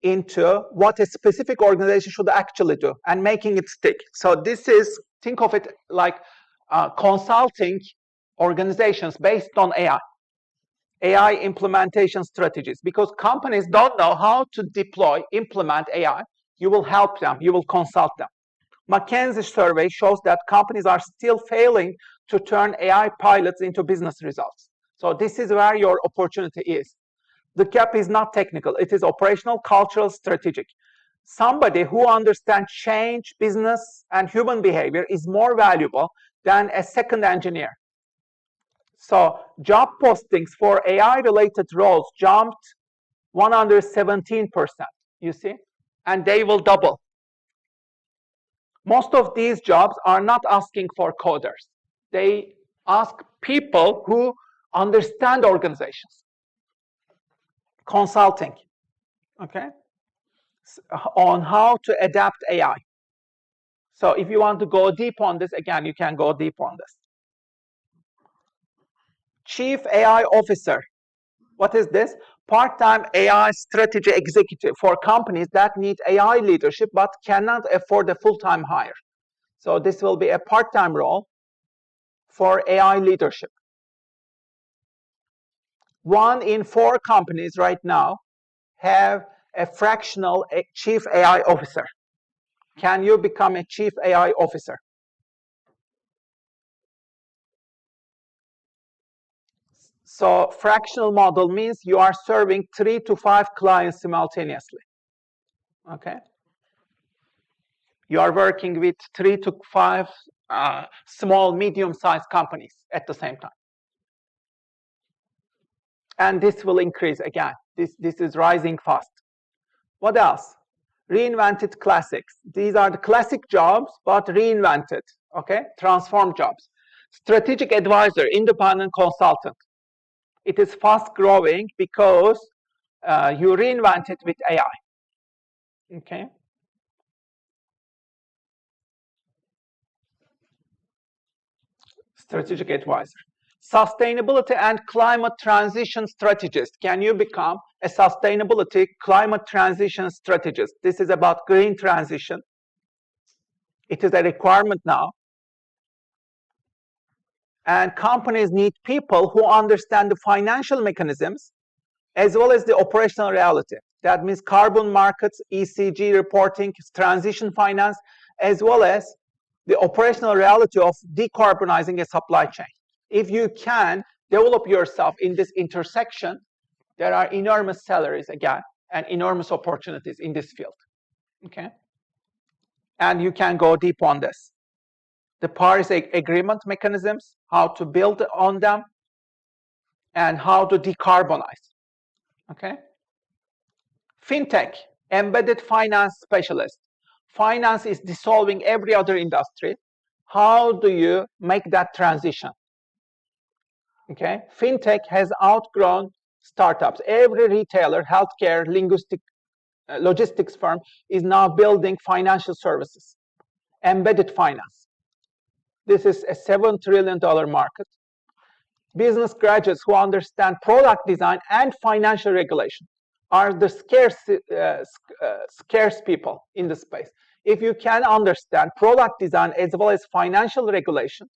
into what a specific organization should actually do and making it stick. So this is, think of it like consulting organizations based on AI implementation strategies, because companies don't know how to deploy, implement AI. You will help them, you will consult them. McKinsey survey shows that companies are still failing to turn AI pilots into business results. So this is where your opportunity is. The gap is not technical, it is operational, cultural, strategic. Somebody who understands change, business, and human behavior is more valuable than a second engineer. So job postings for AI-related roles jumped 117%, you see, and they will double. Most of these jobs are not asking for coders. They ask people who understand organizations. Consulting, okay, on how to adapt AI. So if you want to go deep on this, again, you can go deep on this. Chief AI Officer. What is this? Part-time AI strategy executive for companies that need AI leadership but cannot afford a full-time hire. So this will be a part-time role for AI leadership. 1 in 4 companies right now have a fractional chief AI officer. Can you become a chief AI officer? So fractional model means you are serving 3 to 5 clients simultaneously. Okay. You are working with 3 to 5 small, medium-sized companies at the same time. And this will increase again. This is rising fast. What else? Reinvented classics. These are the classic jobs, but reinvented, okay? Transformed jobs. Strategic advisor, independent consultant. It is fast growing because you reinvent it with AI, okay? Strategic advisor. Sustainability and climate transition strategist. Can you become a sustainability climate transition strategist? This is about green transition. It is a requirement now. And companies need people who understand the financial mechanisms as well as the operational reality. That means carbon markets, ECG reporting, transition finance, as well as the operational reality of decarbonizing a supply chain. If you can develop yourself in this intersection, there are enormous salaries again and enormous opportunities in this field. Okay. And you can go deep on this. The Paris Agreement mechanisms, how to build on them, and how to decarbonize. Okay? FinTech, embedded finance specialist. Finance is dissolving every other industry. How do you make that transition? Okay? FinTech has outgrown startups. Every retailer, healthcare, logistics firm is now building financial services, embedded finance. This is a $7 trillion market. Business graduates who understand product design and financial regulation are the scarce people in the space. If you can understand product design as well as financial regulation,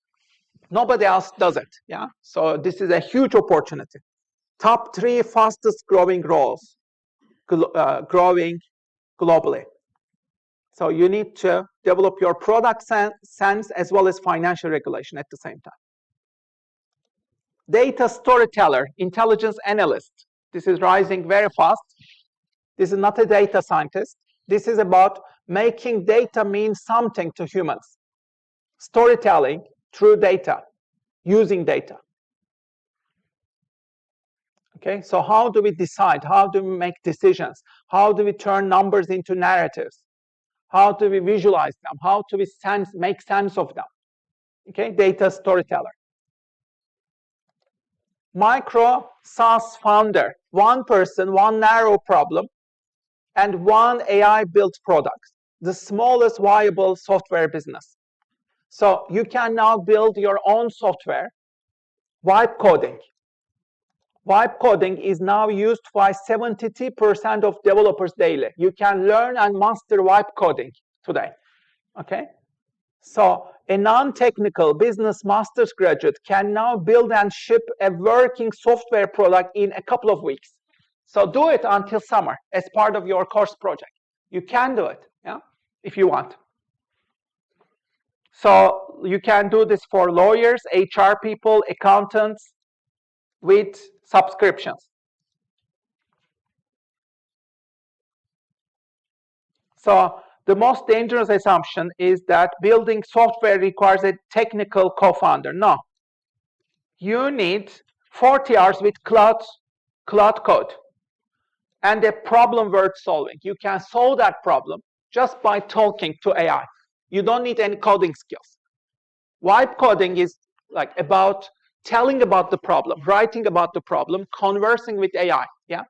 nobody else does it. Yeah. So this is a huge opportunity. Top 3 fastest growing roles, growing globally. So you need to develop your product sense as well as financial regulation at the same time. Data storyteller, intelligence analyst. This is rising very fast. This is not a data scientist. This is about making data mean something to humans. Storytelling through data, using data. Okay, so how do we decide? How do we make decisions? How do we turn numbers into narratives? How do we visualize them? How do we make sense of them? Okay, data storyteller. Micro SaaS founder, one person, one narrow problem, and one AI-built product, the smallest viable software business. So you can now build your own software, vibe coding. Vibe coding is now used by 72% of developers daily. You can learn and master vibe coding today. Okay? So a non-technical business master's graduate can now build and ship a working software product in a couple of weeks. So do it until summer as part of your course project. You can do it, yeah, if you want. So you can do this for lawyers, HR people, accountants with subscriptions. So the most dangerous assumption is that building software requires a technical co-founder. No. You need 40 hours with cloud code and a problem worth solving. You can solve that problem just by talking to AI. You don't need any coding skills. Vibe coding is like about telling about the problem, writing about the problem, conversing with AI, yeah?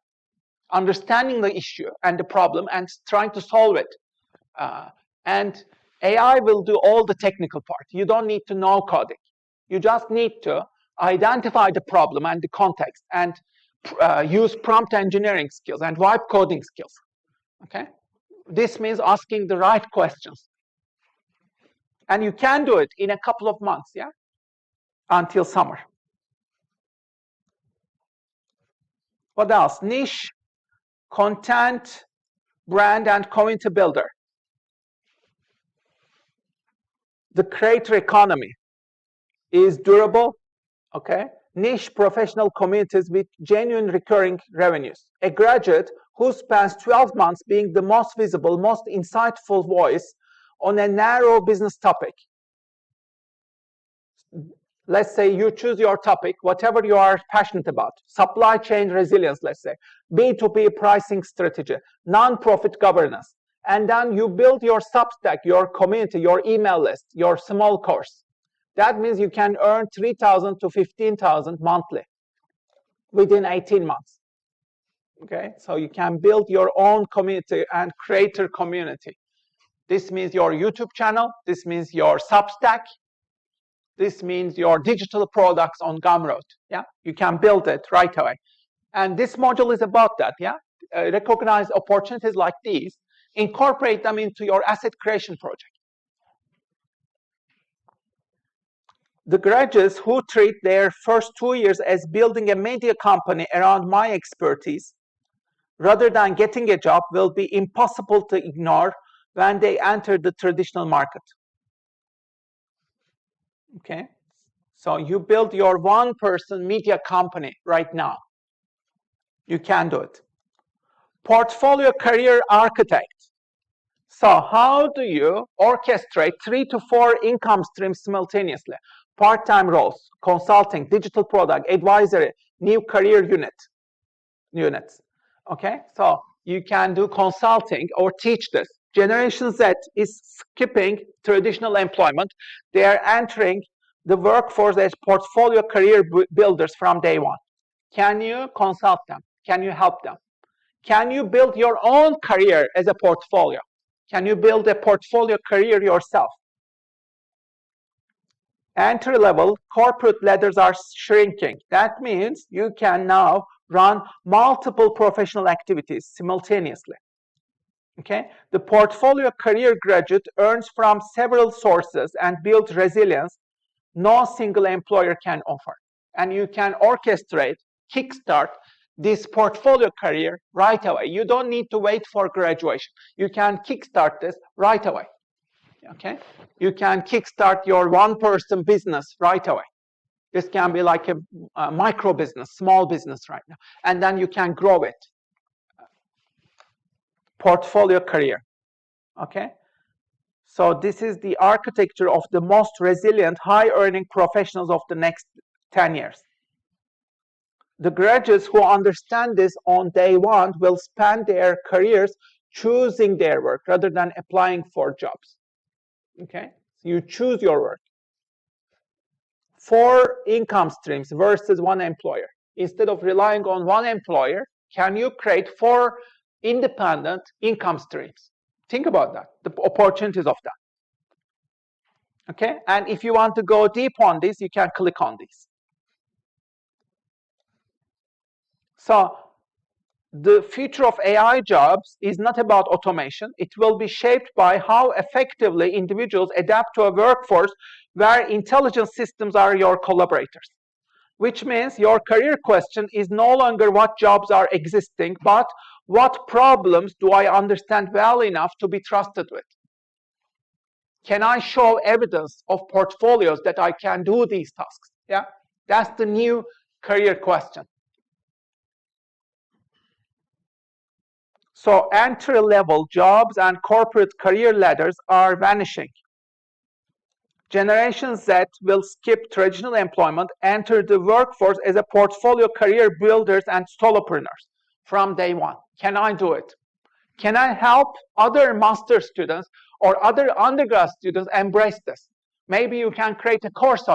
Understanding the issue and the problem and trying to solve it. And AI will do all the technical part. You don't need to know coding. You just need to identify the problem and the context and use prompt engineering skills and vibe coding skills. Okay? This means asking the right questions. And you can do it in a couple of months, yeah? Until summer. What else? Niche, content, brand, and community builder. The creator economy is durable, okay? Niche professional communities with genuine recurring revenues. A graduate who spends 12 months being the most visible, most insightful voice on a narrow business topic. Let's say you choose your topic, whatever you are passionate about. Supply chain resilience, let's say. B2B pricing strategy, non-profit governance. And then you build your Substack, your community, your email list, your small course. That means you can earn 3,000 to 15,000 monthly within 18 months. Okay, so you can build your own community and creator community. This means your YouTube channel. This means your Substack. This means your digital products on Gumroad. Yeah, you can build it right away. And this module is about that. Yeah, recognize opportunities like these, incorporate them into your asset creation project. The graduates who treat their first 2 years as building a media company around my expertise, rather than getting a job, will be impossible to ignore when they enter the traditional market. Okay, so you build your one-person media company right now. You can do it. Portfolio career architect. So how do you orchestrate 3 to 4 income streams simultaneously? Part-time roles, consulting, digital product, advisory, new career units. Okay, so you can do consulting or teach this. Generation Z is skipping traditional employment. They are entering the workforce as portfolio career builders from day one. Can you consult them? Can you help them? Can you build your own career as a portfolio? Can you build a portfolio career yourself? Entry-level corporate ladders are shrinking. That means you can now run multiple professional activities simultaneously. Okay, the portfolio career graduate earns from several sources and builds resilience no single employer can offer. And you can orchestrate, kickstart this portfolio career right away. You don't need to wait for graduation. You can kickstart this right away. Okay, you can kickstart your one-person business right away. This can be like a micro business, small business right now, and then you can grow it. Portfolio career. Okay, so this is the architecture of the most resilient, high-earning professionals of the next 10 years. The graduates who understand this on day one will spend their careers choosing their work rather than applying for jobs. Okay, so you choose your work. 4 income streams versus one employer. Instead of relying on one employer, can you create 4 independent income streams? Think about that, the opportunities of that. Okay, and if you want to go deep on this, you can click on this. So the future of AI jobs is not about automation. It will be shaped by how effectively individuals adapt to a workforce where intelligent systems are your collaborators. Which means your career question is no longer what jobs are existing, but what problems do I understand well enough to be trusted with? Can I show evidence of portfolios that I can do these tasks? Yeah, that's the new career question. So entry-level jobs and corporate career ladders are vanishing. Generation Z will skip traditional employment, enter the workforce as a portfolio career builders and solopreneurs from day one. Can I do it? Can I help other master students or other undergrad students embrace this? Maybe you can create a course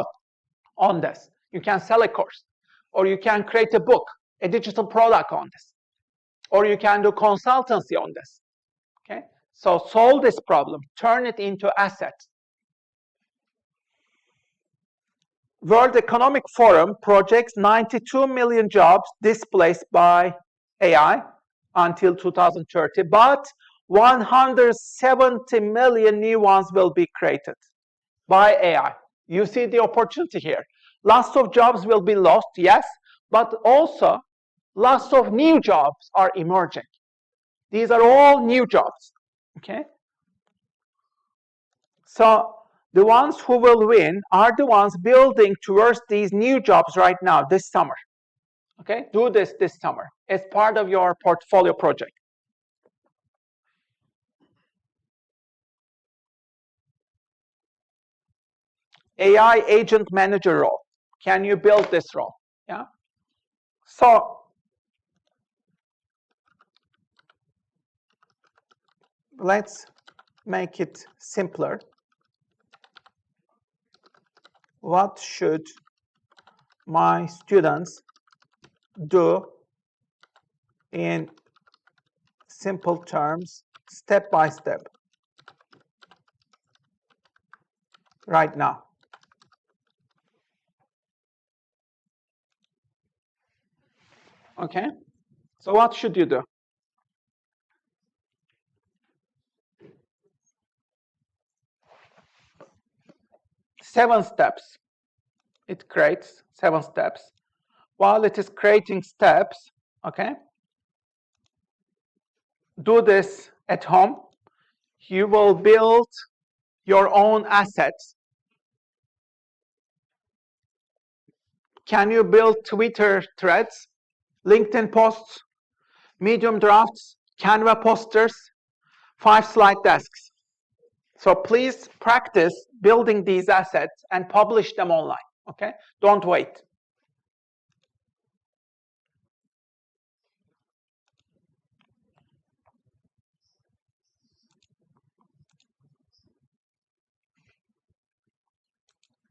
on this. You can sell a course, or you can create a book, a digital product on this, or you can do consultancy on this. Okay, so solve this problem, turn it into assets. World Economic Forum projects 92 million jobs displaced by AI until 2030, but 170 million new ones will be created by AI. You see the opportunity here. Lots of jobs will be lost, yes, but also lots of new jobs are emerging. These are all new jobs, okay? So the ones who will win are the ones building towards these new jobs right now, this summer. Okay, do this summer as part of your portfolio project. AI agent manager role. Can you build this role? Yeah. So let's make it simpler. What should my students do in simple terms, step by step, right now? Okay, so what should you do? Seven steps. It creates 7 steps. While it is creating steps, okay, do this at home. You will build your own assets. Can you build Twitter threads, LinkedIn posts, Medium drafts, Canva posters, 5-slide desks. So please practice building these assets and publish them online, okay? Don't wait.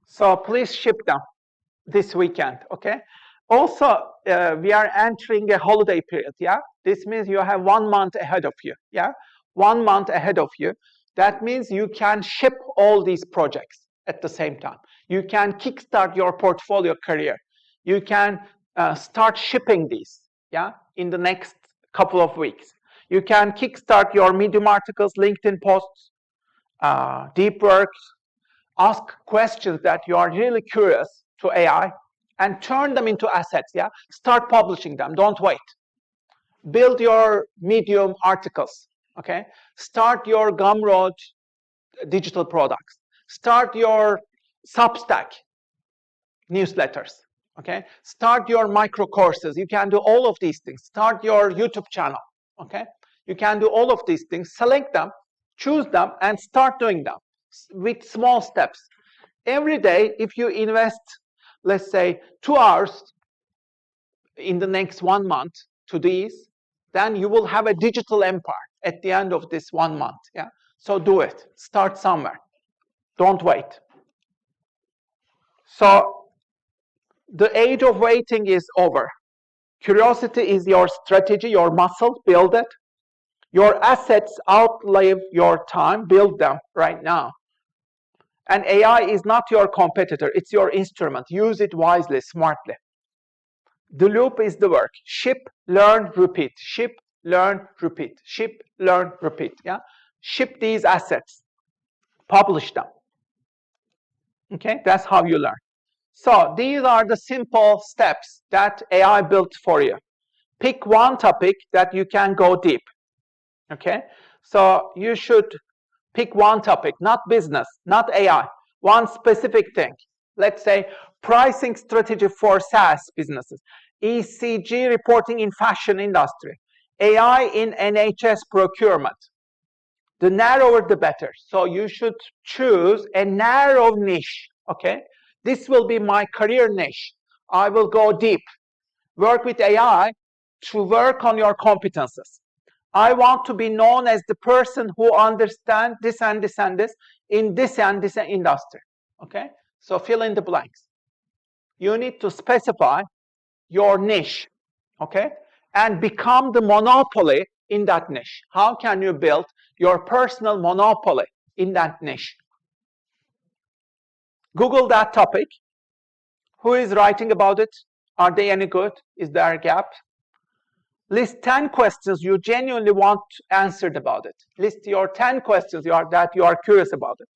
So please ship them this weekend, okay? Also, we are entering a holiday period, yeah? This means you have 1 month ahead of you, yeah? 1 month ahead of you. That means you can ship all these projects at the same time. You can kickstart your portfolio career. You can start shipping these, yeah, in the next couple of weeks. You can kickstart your Medium articles, LinkedIn posts, deep works, ask questions that you are really curious to AI, and turn them into assets, yeah? Start publishing them, don't wait. Build your Medium articles, okay? Start your Gumroad digital products. Start your Substack newsletters, okay? Start your micro courses. You can do all of these things. Start your YouTube channel, okay? You can do all of these things. Select them, choose them, and start doing them with small steps. Every day, if you invest, let's say, 2 hours in the next 1 month to these, then you will have a digital empire at the end of this 1 month, yeah? So do it. Start somewhere. Don't wait. So the age of waiting is over. Curiosity is your strategy, your muscle. Build it. Your assets outlive your time. Build them right now. And AI is not your competitor. It's your instrument. Use it wisely, smartly. The loop is the work. Ship, learn, repeat. Ship, learn, repeat. Ship, learn, repeat. Yeah. Ship these assets. Publish them. Okay, that's how you learn. So these are the simple steps that AI built for you. Pick one topic that you can go deep. Okay, so you should pick one topic, not business, not AI, one specific thing. Let's say pricing strategy for SaaS businesses, ECG reporting in fashion industry, AI in NHS procurement. The narrower the better. So you should choose a narrow niche, okay? This will be my career niche. I will go deep. Work with AI to work on your competences. I want to be known as the person who understands this and this and this in this and this industry, okay? So fill in the blanks. You need to specify your niche, okay? And become the monopoly in that niche. How can you build your personal monopoly in that niche? Google that topic. Who is writing about it? Are they any good? Is there a gap? List 10 questions you genuinely want answered about it. List your 10 questions that you are curious about it.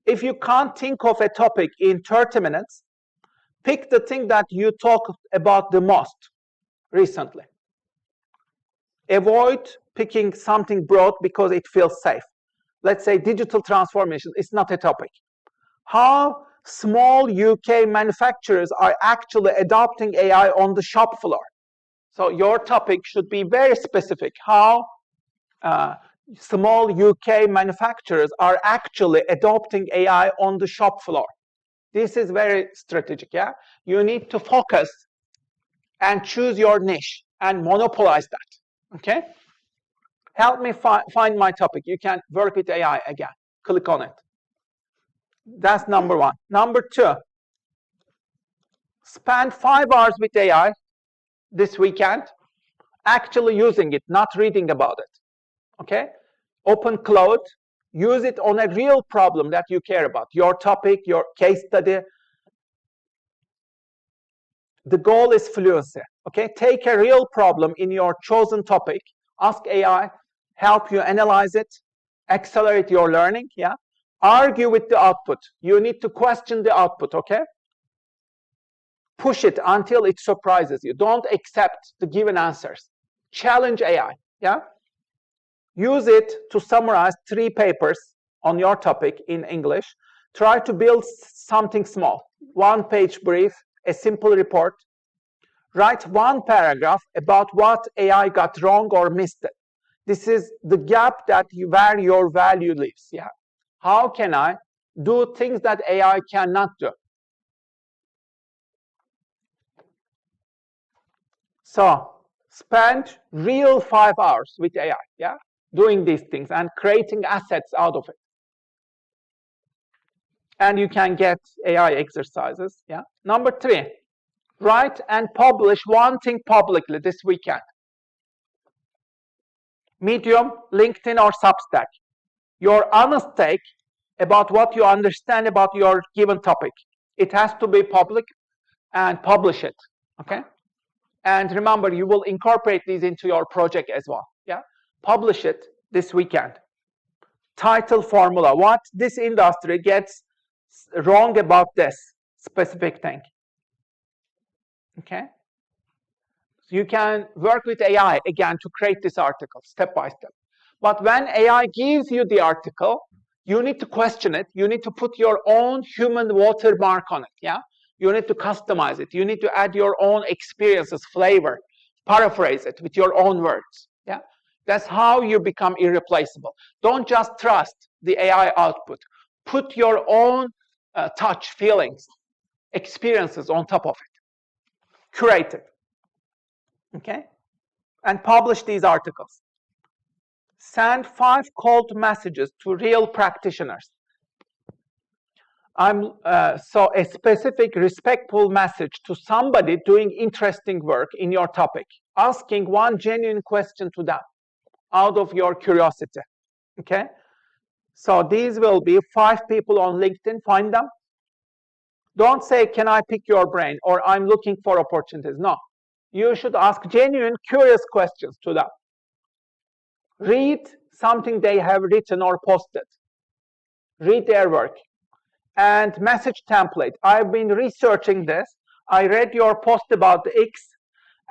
If you can't think of a topic in 30 minutes, pick the thing that you talk about the most recently. Avoid picking something broad because it feels safe. Let's say digital transformation is not a topic. How small UK manufacturers are actually adopting AI on the shop floor. So your topic should be very specific. How small UK manufacturers are actually adopting AI on the shop floor. This is very strategic, yeah? You need to focus and choose your niche and monopolize that, okay? Help me find my topic. You can work with AI again. Click on it. That's number one. Number two, spend 5 hours with AI this weekend, actually using it, not reading about it, okay? Open Cloud, use it on a real problem that you care about, your topic, your case study. The goal is fluency, okay? Take a real problem in your chosen topic, ask AI, help you analyze it, accelerate your learning, yeah? Argue with the output. You need to question the output, okay? Push it until it surprises you. Don't accept the given answers. Challenge AI, yeah? Use it to summarize 3 papers on your topic in English. Try to build something small. 1-page brief, a simple report. Write 1 paragraph about what AI got wrong or missed it. This is the gap where your value lives. Yeah. How can I do things that AI cannot do? So spend real 5 hours with AI, yeah, doing these things and creating assets out of it. And you can get AI exercises, yeah. Number 3, write and publish one thing publicly this weekend. Medium, LinkedIn, or Substack. Your honest take about what you understand about your given topic. It has to be public, and publish it, okay? And remember, you will incorporate these into your project as well, yeah? Publish it this weekend. Title formula, what this industry gets wrong about this specific thing, okay? So you can work with AI again to create this article step by step. But when AI gives you the article, you need to question it. You need to put your own human watermark on it, yeah? You need to customize it. You need to add your own experiences, flavor, paraphrase it with your own words, yeah? That's how you become irreplaceable. Don't just trust the AI output. Put your own touch, feelings, experiences on top of it. Curate it, okay? And publish these articles. Send 5 cold messages to real practitioners. So a specific, respectful message to somebody doing interesting work in your topic, asking one genuine question to them out of your curiosity, okay? So these will be 5 people on LinkedIn, find them. Don't say, can I pick your brain, or I'm looking for opportunities. No, you should ask genuine, curious questions to them. Read something they have written or posted. Read their work. And message template. I've been researching this. I read your post about the X,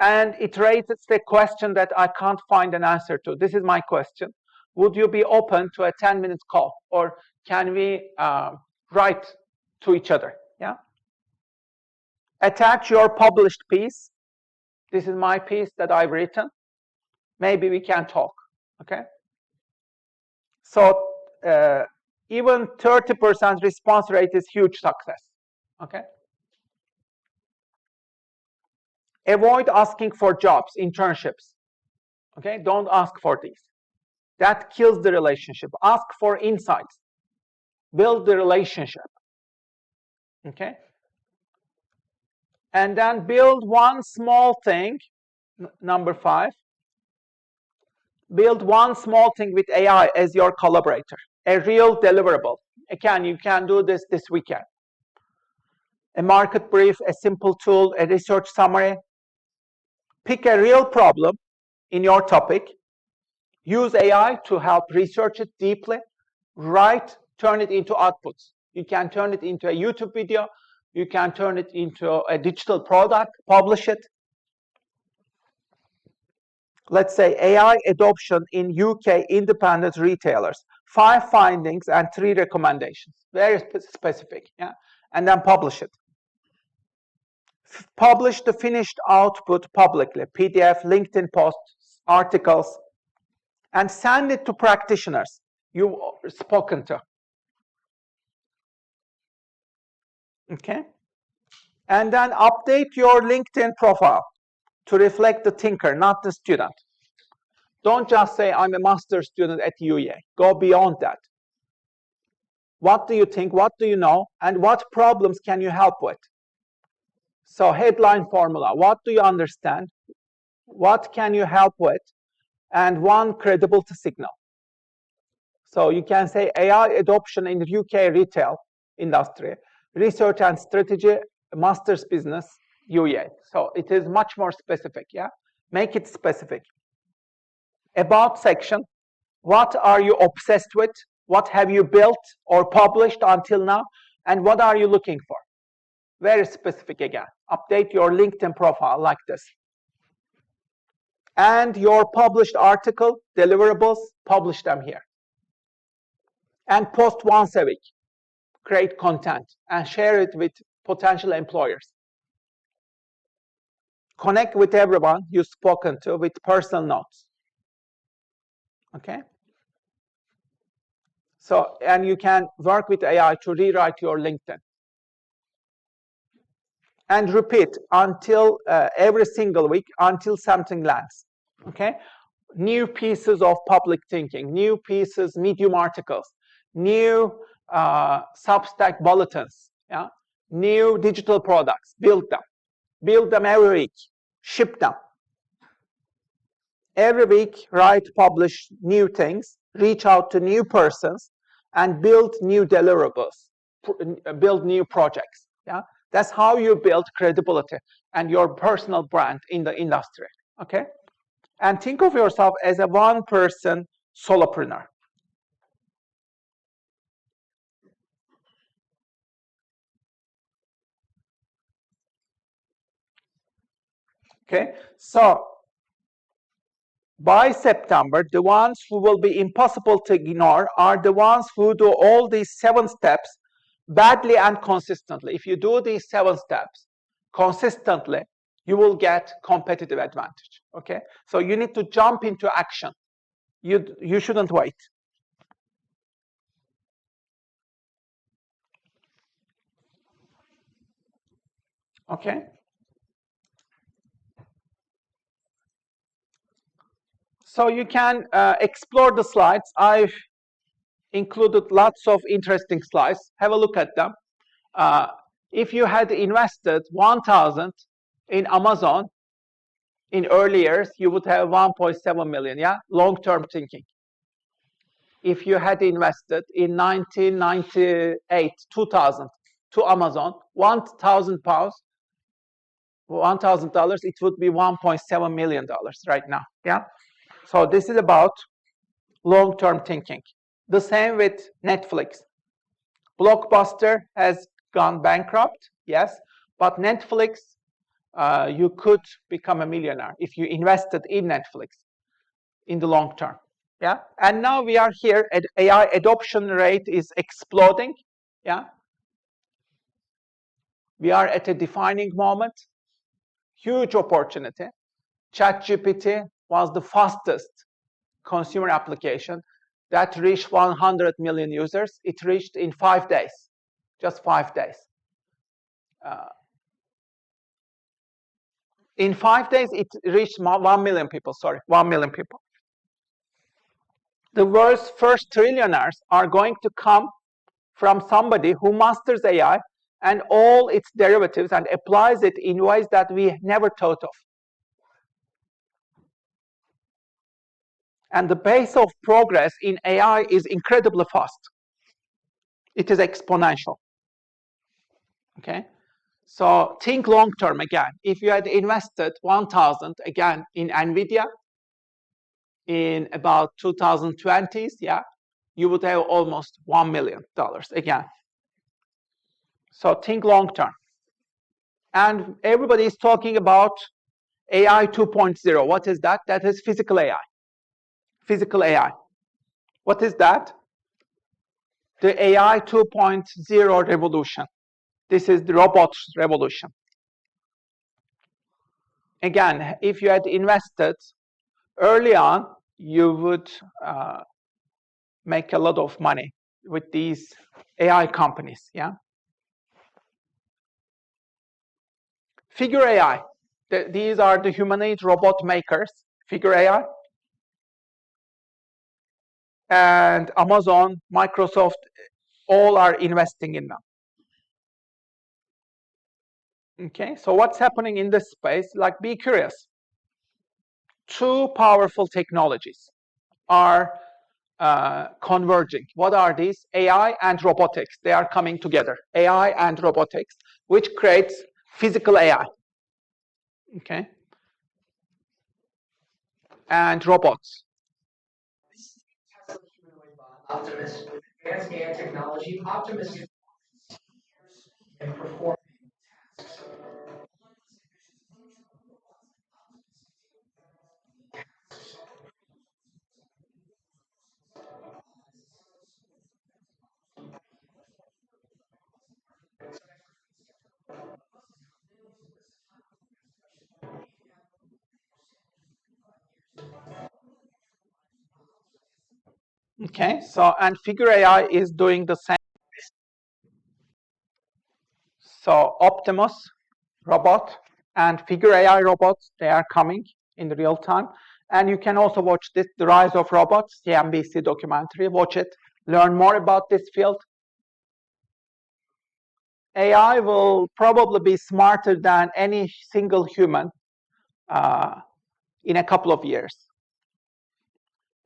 and it raises the question that I can't find an answer to. This is my question. Would you be open to a 10-minute call, or can we write to each other? Yeah. Attach your published piece. This is my piece that I've written. Maybe we can talk. Okay. So even 30% response rate is huge success. Okay. Avoid asking for jobs, internships. Okay. Don't ask for these. That kills the relationship. Ask for insights. Build the relationship. Okay. And then build one small thing. Number 5. Build one small thing with AI as your collaborator. A real deliverable. Again, you can do this weekend. A market brief, a simple tool, a research summary. Pick a real problem in your topic. Use AI to help research it deeply. Write, turn it into outputs. You can turn it into a YouTube video. You can turn it into a digital product, publish it. Let's say AI adoption in UK independent retailers. 5 findings and 3 recommendations. Very specific, yeah? And then publish it. Publish the finished output publicly, PDF, LinkedIn posts, articles, and send it to practitioners you've spoken to. Okay? And then update your LinkedIn profile to reflect the thinker, not the student. Don't just say, I'm a master's student at UEA. Go beyond that. What do you think? What do you know? And what problems can you help with? So headline formula, what do you understand? What can you help with? And one credibility signal. So you can say AI adoption in the UK retail industry, research and strategy, master's business, UEA. So it is much more specific, yeah? Make it specific. About section, what are you obsessed with? What have you built or published until now? And what are you looking for? Very specific again. Update your LinkedIn profile like this. And your published article, deliverables, publish them here. And post once a week. Create content and share it with potential employers. Connect with everyone you've spoken to with personal notes. Okay. So, and you can work with AI to rewrite your LinkedIn. And repeat until every single week until something lands. Okay. New pieces of public thinking, new pieces, medium articles, new Substack bulletins, yeah, new digital products. Build them every week, ship them every week. Write, publish new things, reach out to new persons, and build new deliverables, build new projects. Yeah, that's how you build credibility and your personal brand in the industry. Okay. And think of yourself as a one-person solopreneur. Okay, so by September, the ones who will be impossible to ignore are the ones who do all these 7 steps badly and consistently. If you do these 7 steps consistently, you will get competitive advantage. Okay, so you need to jump into action. You shouldn't wait. Okay. So you can explore the slides. I've included lots of interesting slides. Have a look at them. If you had invested 1,000 in Amazon in early years, you would have 1.7 million. Yeah, long-term thinking. If you had invested in 1998, 2000 to Amazon, 1,000 pounds, $1,000, it would be $1.7 million right now. Yeah. So this is about long-term thinking. The same with Netflix. Blockbuster has gone bankrupt, yes, but Netflix, you could become a millionaire if you invested in Netflix in the long term. Yeah, and now we are here at AI adoption rate is exploding. Yeah, we are at a defining moment, huge opportunity. ChatGPT was the fastest consumer application that reached 100 million users. It reached in 5 days, just 5 days. In 5 days, it reached 1 million people. Sorry, 1 million people. The world's first trillionaires are going to come from somebody who masters AI and all its derivatives and applies it in ways that we never thought of. And the pace of progress in AI is incredibly fast. It is exponential. Okay? So think long term again. If you had invested 1,000 again in NVIDIA in about 2020s, yeah, you would have almost $1 million again. So think long term. And everybody is talking about AI 2.0. What is that? That is physical AI. Physical AI. What is that? The AI 2.0 revolution. This is the robots revolution. Again, if you had invested early on, you would make a lot of money with these AI companies. Yeah. Figure AI. These are the humanoid robot makers. Figure AI. And Amazon, Microsoft, all are investing in them. Okay, so what's happening in this space? Like, be curious. 2 powerful technologies are converging. What are these? AI and robotics. They are coming together. AI and robotics, which creates physical AI. Okay, and robots. Optimus, advanced AI technology, Optimus and perform. Okay, so and Figure AI is doing the same. So Optimus robot and Figure AI robots, they are coming in the real time. And you can also watch this, The Rise of Robots, CNBC documentary. Watch it, learn more about this field. AI will probably be smarter than any single human in a couple of years.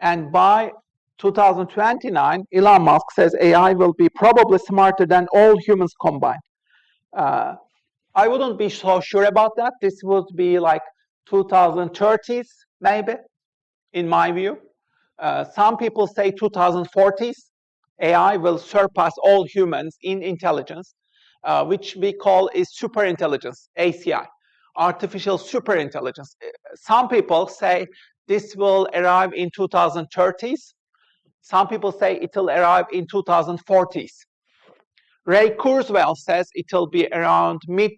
And by 2029, Elon Musk says AI will be probably smarter than all humans combined. I wouldn't be so sure about that. This would be like 2030s, maybe, in my view. Some people say 2040s, AI will surpass all humans in intelligence, which we call is superintelligence, ACI, artificial superintelligence. Some people say this will arrive in 2030s. Some people say it will arrive in 2040s. Ray Kurzweil says it will be around mid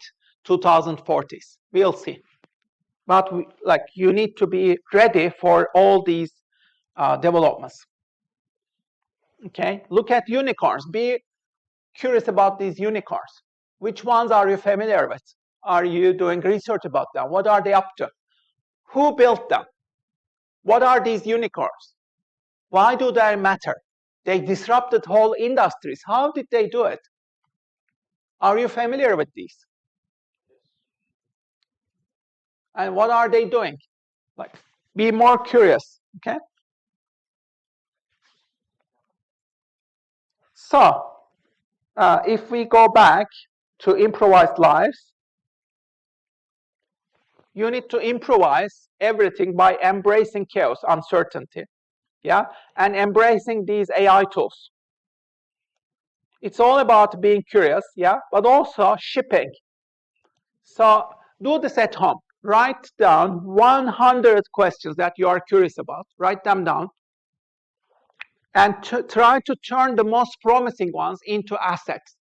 2040s. We'll see. But you need to be ready for all these developments. Okay, look at unicorns. Be curious about these unicorns. Which ones are you familiar with? Are you doing research about them? What are they up to? Who built them? What are these unicorns? Why do they matter? They disrupted whole industries. How did they do it? Are you familiar with these? And what are they doing? Be more curious, okay? So, if we go back to improvised lives, you need to improvise everything by embracing chaos, uncertainty, yeah, and embracing these AI tools. It's all about being curious, yeah, but also shipping. So do this at home. Write down 100 questions that you are curious about. Write them down. And try to turn the most promising ones into assets.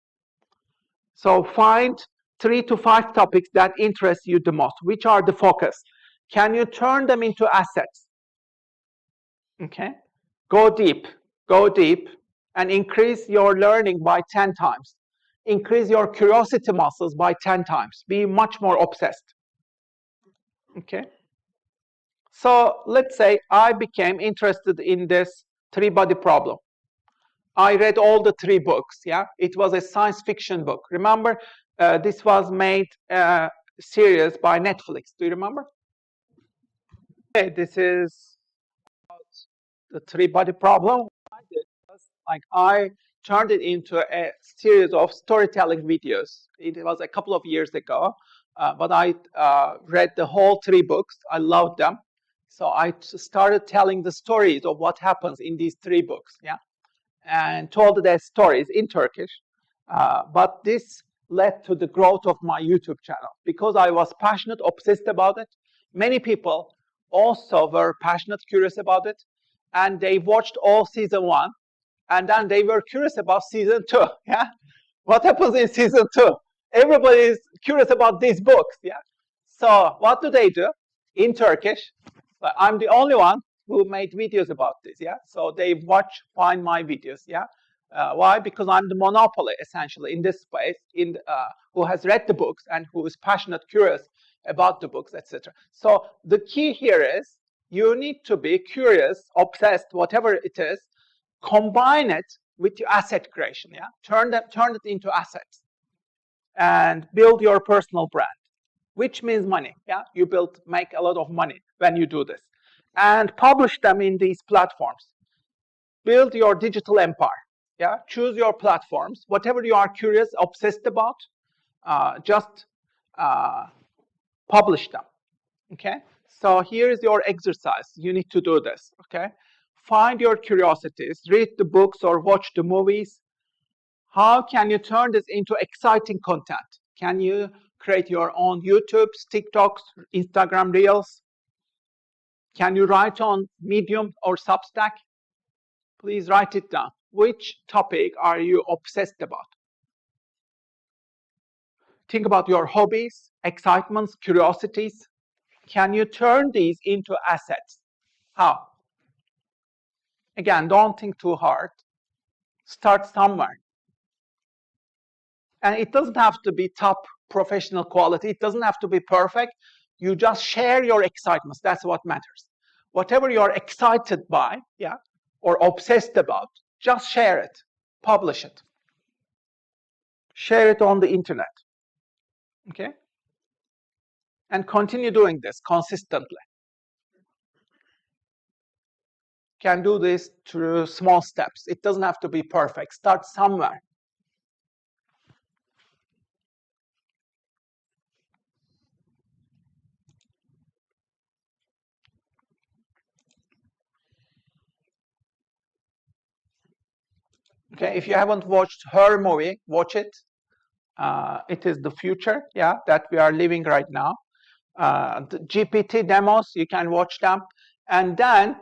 So find 3 to 5 topics that interest you the most. Which are the focus? Can you turn them into assets? Okay. Go deep, and increase your learning by 10 times. Increase your curiosity muscles by 10 times. Be much more obsessed. Okay. So let's say I became interested in this three-body problem. I read all the 3 books. Yeah, it was a science fiction book. Remember, this was made series by Netflix. Do you remember? Okay, this is the 3-body problem. What I did was I turned it into a series of storytelling videos. It was a couple of years ago, but I read the whole 3 books. I loved them, so I started telling the stories of what happens in these 3 books. Yeah. And told their stories in Turkish. But this led to the growth of my YouTube channel because I was passionate, obsessed about it. Many people also were passionate, curious about it, and they watched all season 1, and then they were curious about season 2. Yeah, what happens in season 2? Everybody is curious about these books. Yeah, so what do? In Turkish? I'm the only one who made videos about this. Yeah, so they find my videos. Yeah, why? Because I'm the monopoly essentially in this space, who has read the books and who is passionate, curious about the books, etc. So the key here is you need to be curious, obsessed, whatever it is. Combine it with your asset creation. Yeah, turn it into assets, and build your personal brand, which means money. Yeah, you make a lot of money when you do this, and publish them in these platforms. Build your digital empire. Yeah, choose your platforms, whatever you are curious, obsessed about, just publish them. Okay, so here is your exercise. You need to do this. Okay, find your curiosities, read the books or watch the movies. How can you turn this into exciting content? Can you create your own YouTubes, TikToks, Instagram Reels? Can you write on Medium or Substack? Please write it down. Which topic are you obsessed about? Think about your hobbies, excitements, curiosities. Can you turn these into assets? How? Again, don't think too hard. Start somewhere. And it doesn't have to be top professional quality. It doesn't have to be perfect. You just share your excitements. That's what matters. Whatever you're excited by, yeah, or obsessed about, just share it, publish it, share it on the internet, okay? And continue doing this consistently. Can do this through small steps. It doesn't have to be perfect. Start somewhere. Okay, if you haven't watched her movie, watch it. It is the future, yeah, that we are living right now. The GPT demos, you can watch them, and then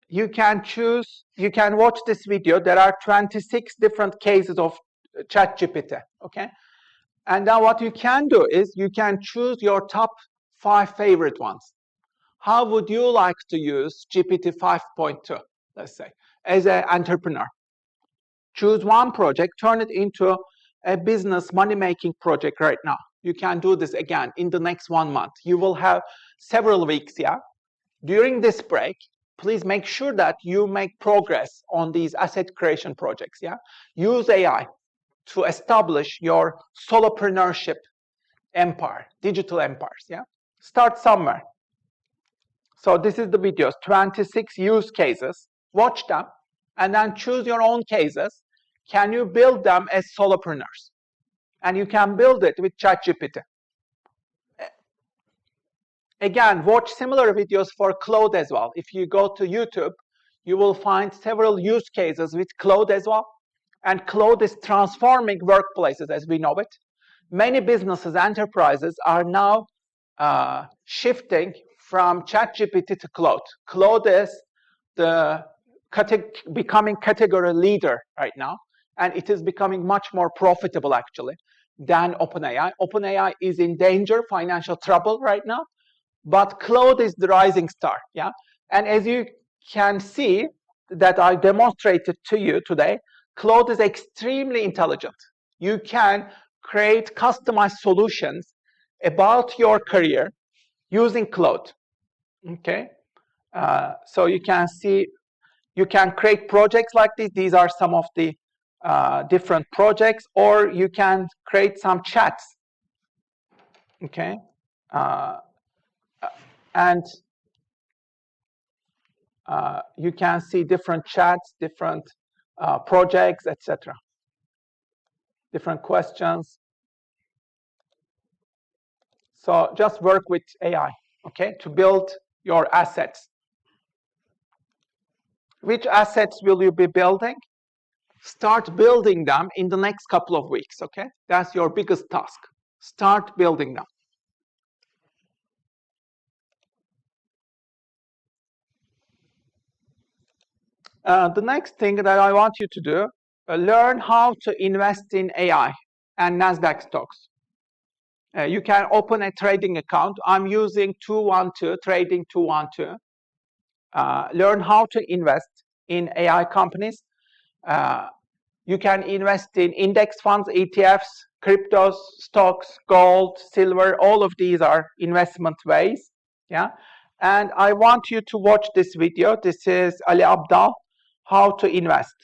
you can choose, you can watch this video. There are 26 different cases of ChatGPT, okay? And then what you can do is you can choose your top 5 favorite ones. How would you like to use GPT 5.2, let's say, as an entrepreneur? Choose one project, turn it into a business money-making project right now. You can do this again in the next 1 month. You will have several weeks, yeah? During this break, please make sure that you make progress on these asset creation projects, yeah? Use AI to establish your solopreneurship empire, digital empires, yeah? Start somewhere. So this is the videos, 26 use cases. Watch them, and then choose your own cases. Can you build them as solopreneurs? And you can build it with ChatGPT. Again, watch similar videos for Claude as well. If you go to YouTube, you will find several use cases with Claude as well. And Claude is transforming workplaces as we know it. Many businesses, enterprises are now shifting from ChatGPT to Claude. Claude is the becoming category leader right now, and it is becoming much more profitable actually than OpenAI. OpenAI is in danger, financial trouble right now, but Claude is the rising star, yeah? And as you can see that I demonstrated to you today, Claude is extremely intelligent. You can create customized solutions about your career using Claude, okay? So you can see, you can create projects like this. These are some of the different projects, or you can create some chats, okay? And you can see different chats, different projects, etc. Different questions. So just work with AI, okay, to build your assets. Which assets will you be building? Start building them in the next couple of weeks, okay? That's your biggest task. Start building them. The next thing that I want you to do, learn how to invest in AI and NASDAQ stocks. You can open a trading account. I'm using 212, Trading 212. Learn how to invest in AI companies. You can invest in index funds, ETFs, cryptos, stocks, gold, silver. All of these are investment ways. Yeah. And I want you to watch this video. This is Ali Abdal, How to Invest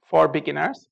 for Beginners.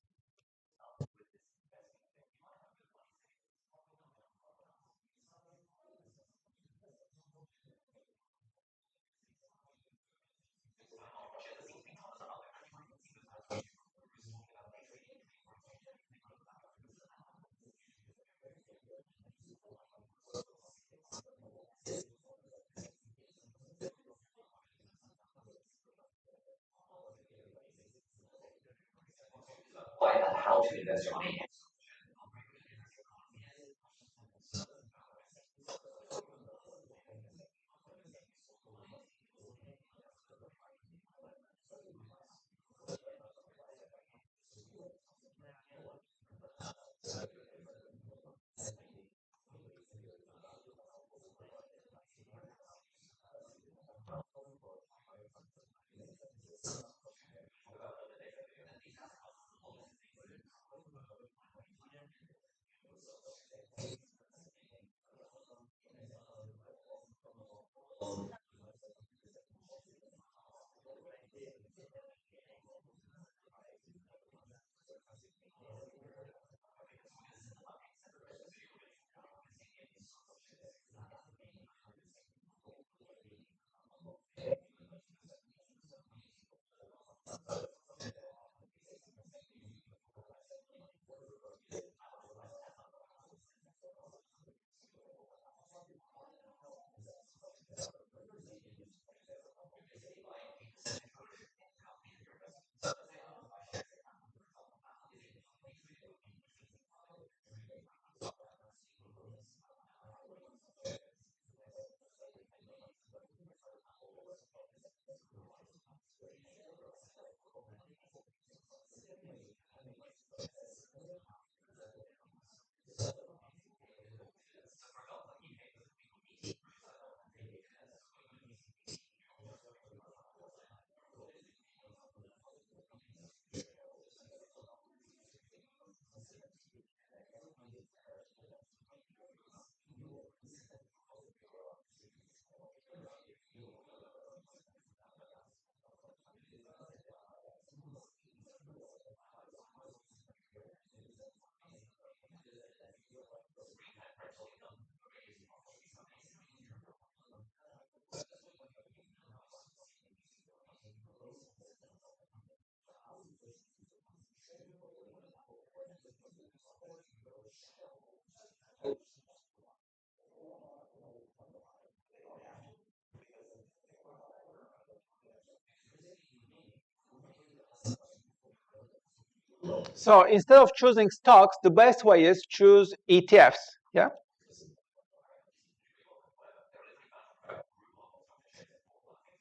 So instead of choosing stocks, the best way is choose ETFs. Yeah,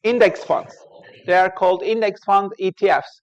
index funds. They are called index fund ETFs.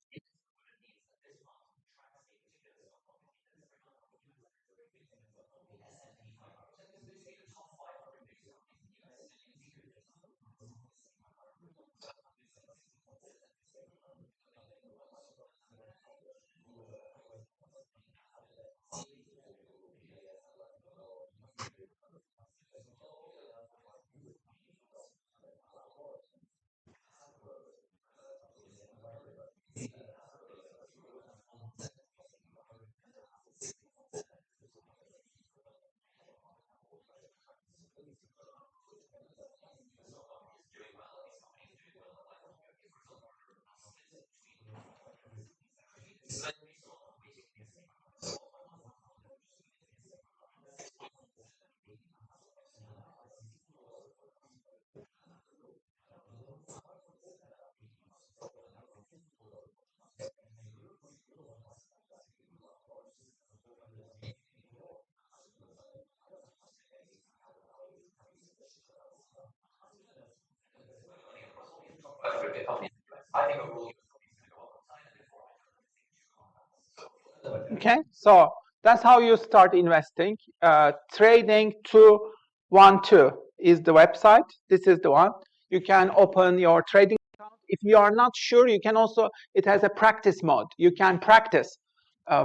Okay, so that's how you start investing. Trading212 is the website. This is the one. You can open your trading account. If you are not sure, you can also, it has a practice mode. You can practice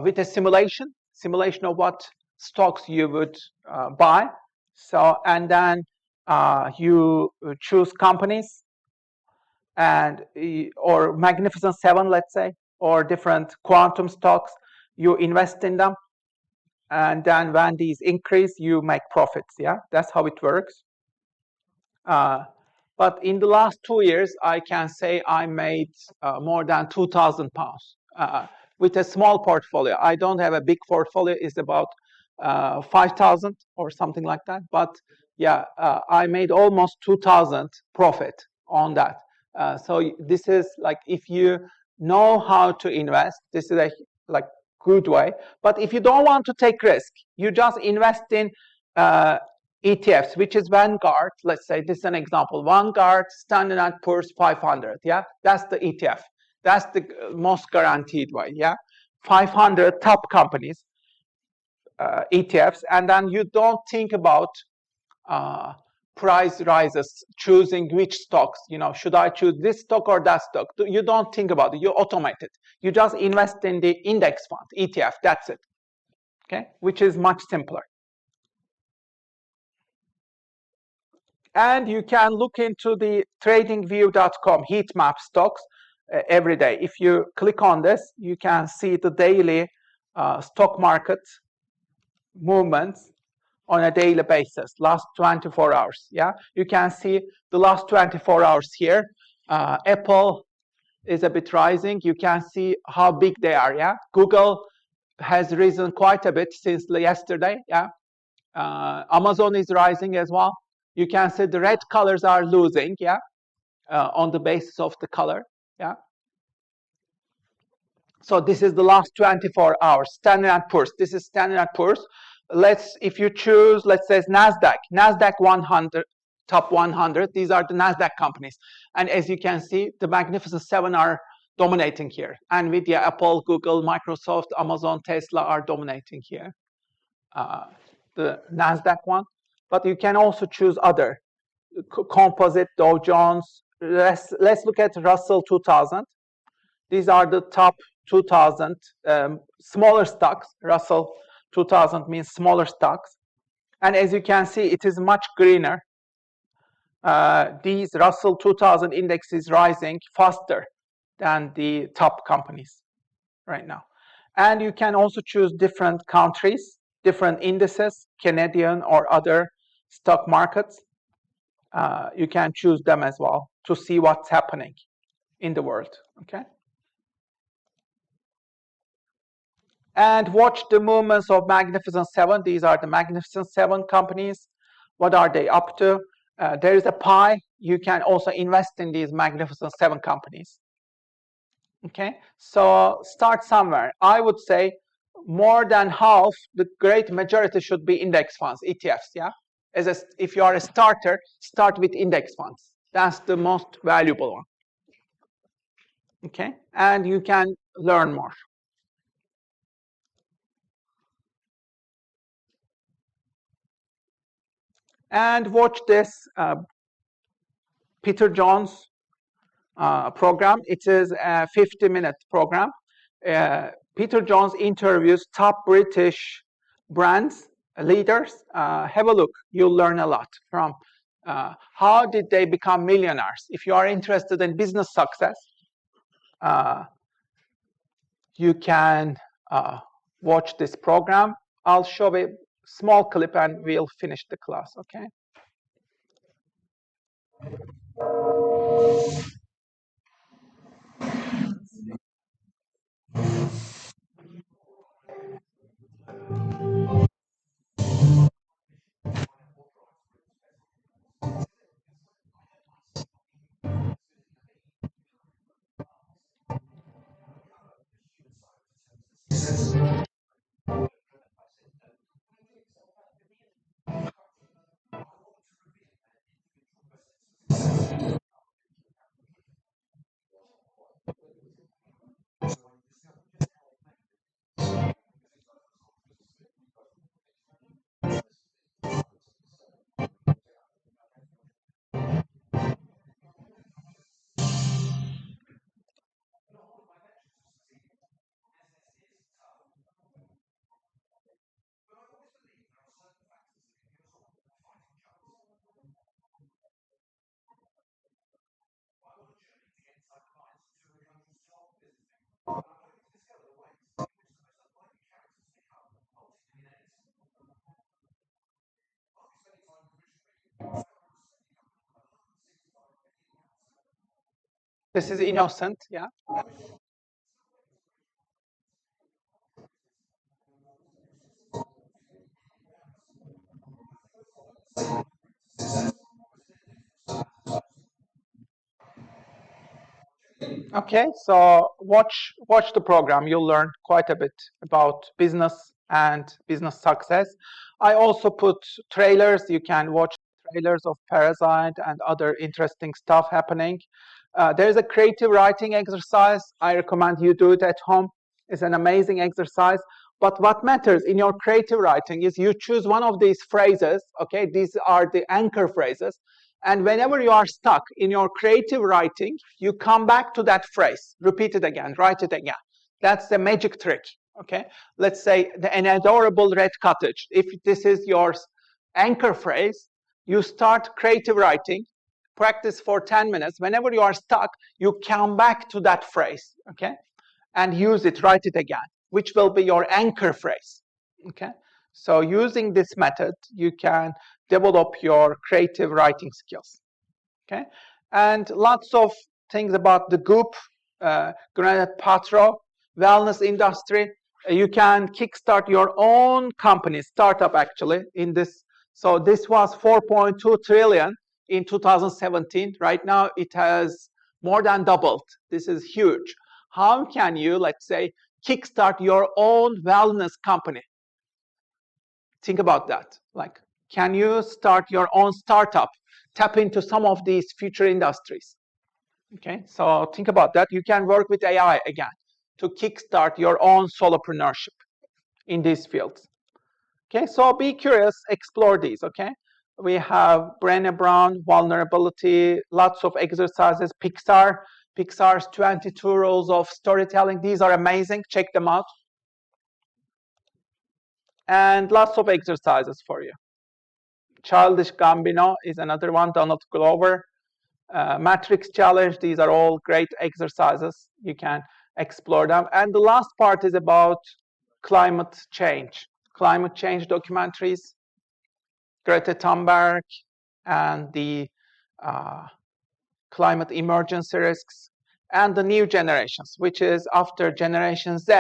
with a simulation of what stocks you would buy. So, and then you choose companies and or Magnificent Seven, let's say, or different quantum stocks. You invest in them, and then when these increase, you make profits. Yeah, that's how it works. But in the last 2 years, I can say I made more than £2,000 with a small portfolio. I don't have a big portfolio; it's about 5,000 or something like that. But yeah, I made almost 2,000 profit on that. So this is like, if you know how to invest, this is a like good way. But if you don't want to take risk, you just invest in ETFs, which is Vanguard. Let's say this is an example. Vanguard Standard & Poor's 500. Yeah, that's the ETF. That's the most guaranteed way. Yeah, 500 top companies, ETFs, and then you don't think about price rises, choosing which stocks. You know, should I choose this stock or that stock? You don't think about it. You automate it. You just invest in the index fund, ETF. That's it. Okay, which is much simpler. And you can look into the tradingview.com heat map stocks every day. If you click on this, you can see the daily stock market movements on a daily basis, last 24 hours. Yeah, you can see the last 24 hours here. Apple is a bit rising. You can see how big they are. Yeah, Google has risen quite a bit since yesterday. Yeah, Amazon is rising as well. You can see the red colors are losing. Yeah, on the basis of the color. Yeah. So this is the last 24 hours. Standard & Poor's. This is Standard & Poor's. If you choose, let's say Nasdaq 100, top 100. These are the Nasdaq companies, and as you can see, the Magnificent Seven are dominating here. Nvidia, Apple, Google, Microsoft, Amazon, Tesla are dominating here. The Nasdaq one, but you can also choose other composite, Dow Jones. Let's look at Russell 2000. These are the top 2000 smaller stocks. Russell 2000 means smaller stocks. And as you can see, it is much greener. These Russell 2000 index is rising faster than the top companies right now. And you can also choose different countries, different indices, Canadian or other stock markets. You can choose them as well to see what's happening in the world. Okay. And watch the movements of Magnificent Seven. These are the Magnificent Seven companies. What are they up to? There is a pie. You can also invest in these Magnificent Seven companies. Okay, so start somewhere. I would say more than half, the great majority should be index funds, ETFs. Yeah, if you are a starter, start with index funds. That's the most valuable one. Okay, and you can learn more. And watch this Peter Jones program. It is a 50-minute program. Peter Jones interviews top British brands, leaders. Have a look. You'll learn a lot from how did they become millionaires. If you are interested in business success, you can watch this program. I'll show a small clip and we'll finish the class, okay? This is innocent, yeah. Okay, so watch the program. You'll learn quite a bit about business and business success. I also put trailers. You can watch trailers of Parasite and other interesting stuff happening. There's a creative writing exercise. I recommend you do it at home. It's an amazing exercise. But what matters in your creative writing is you choose one of these phrases. Okay, these are the anchor phrases. And whenever you are stuck in your creative writing, you come back to that phrase, repeat it again, write it again. That's the magic trick. Okay, let's say an adorable red cottage. If this is your anchor phrase, you start creative writing, practice for 10 minutes. Whenever you are stuck, you come back to that phrase, okay, and use it, write it again. which will be your anchor phrase. Okay, so using this method, you can develop your creative writing skills. Okay, and lots of things about the Goop, Granite Patro, wellness industry. You can kickstart your own company, startup actually, in this. So this was 4.2 trillion in 2017. Right now it has more than doubled. This is huge. How can you, let's say, kickstart your own wellness company? Think about that. Like, can you start your own startup? Tap into some of these future industries. Okay, so think about that. You can work with AI again to kickstart your own solopreneurship in these fields. Okay, so be curious, explore these. Okay, we have Brené Brown, vulnerability, lots of exercises. Pixar's 22 rules of storytelling. These are amazing. Check them out. And lots of exercises for you. Childish Gambino is another one. Donald Glover. Matrix challenge. These are all great exercises. You can explore them. And the last part is about climate change. Climate change documentaries. Greta Thunberg and the climate emergency risks, and the new generations, which is after Generation Z,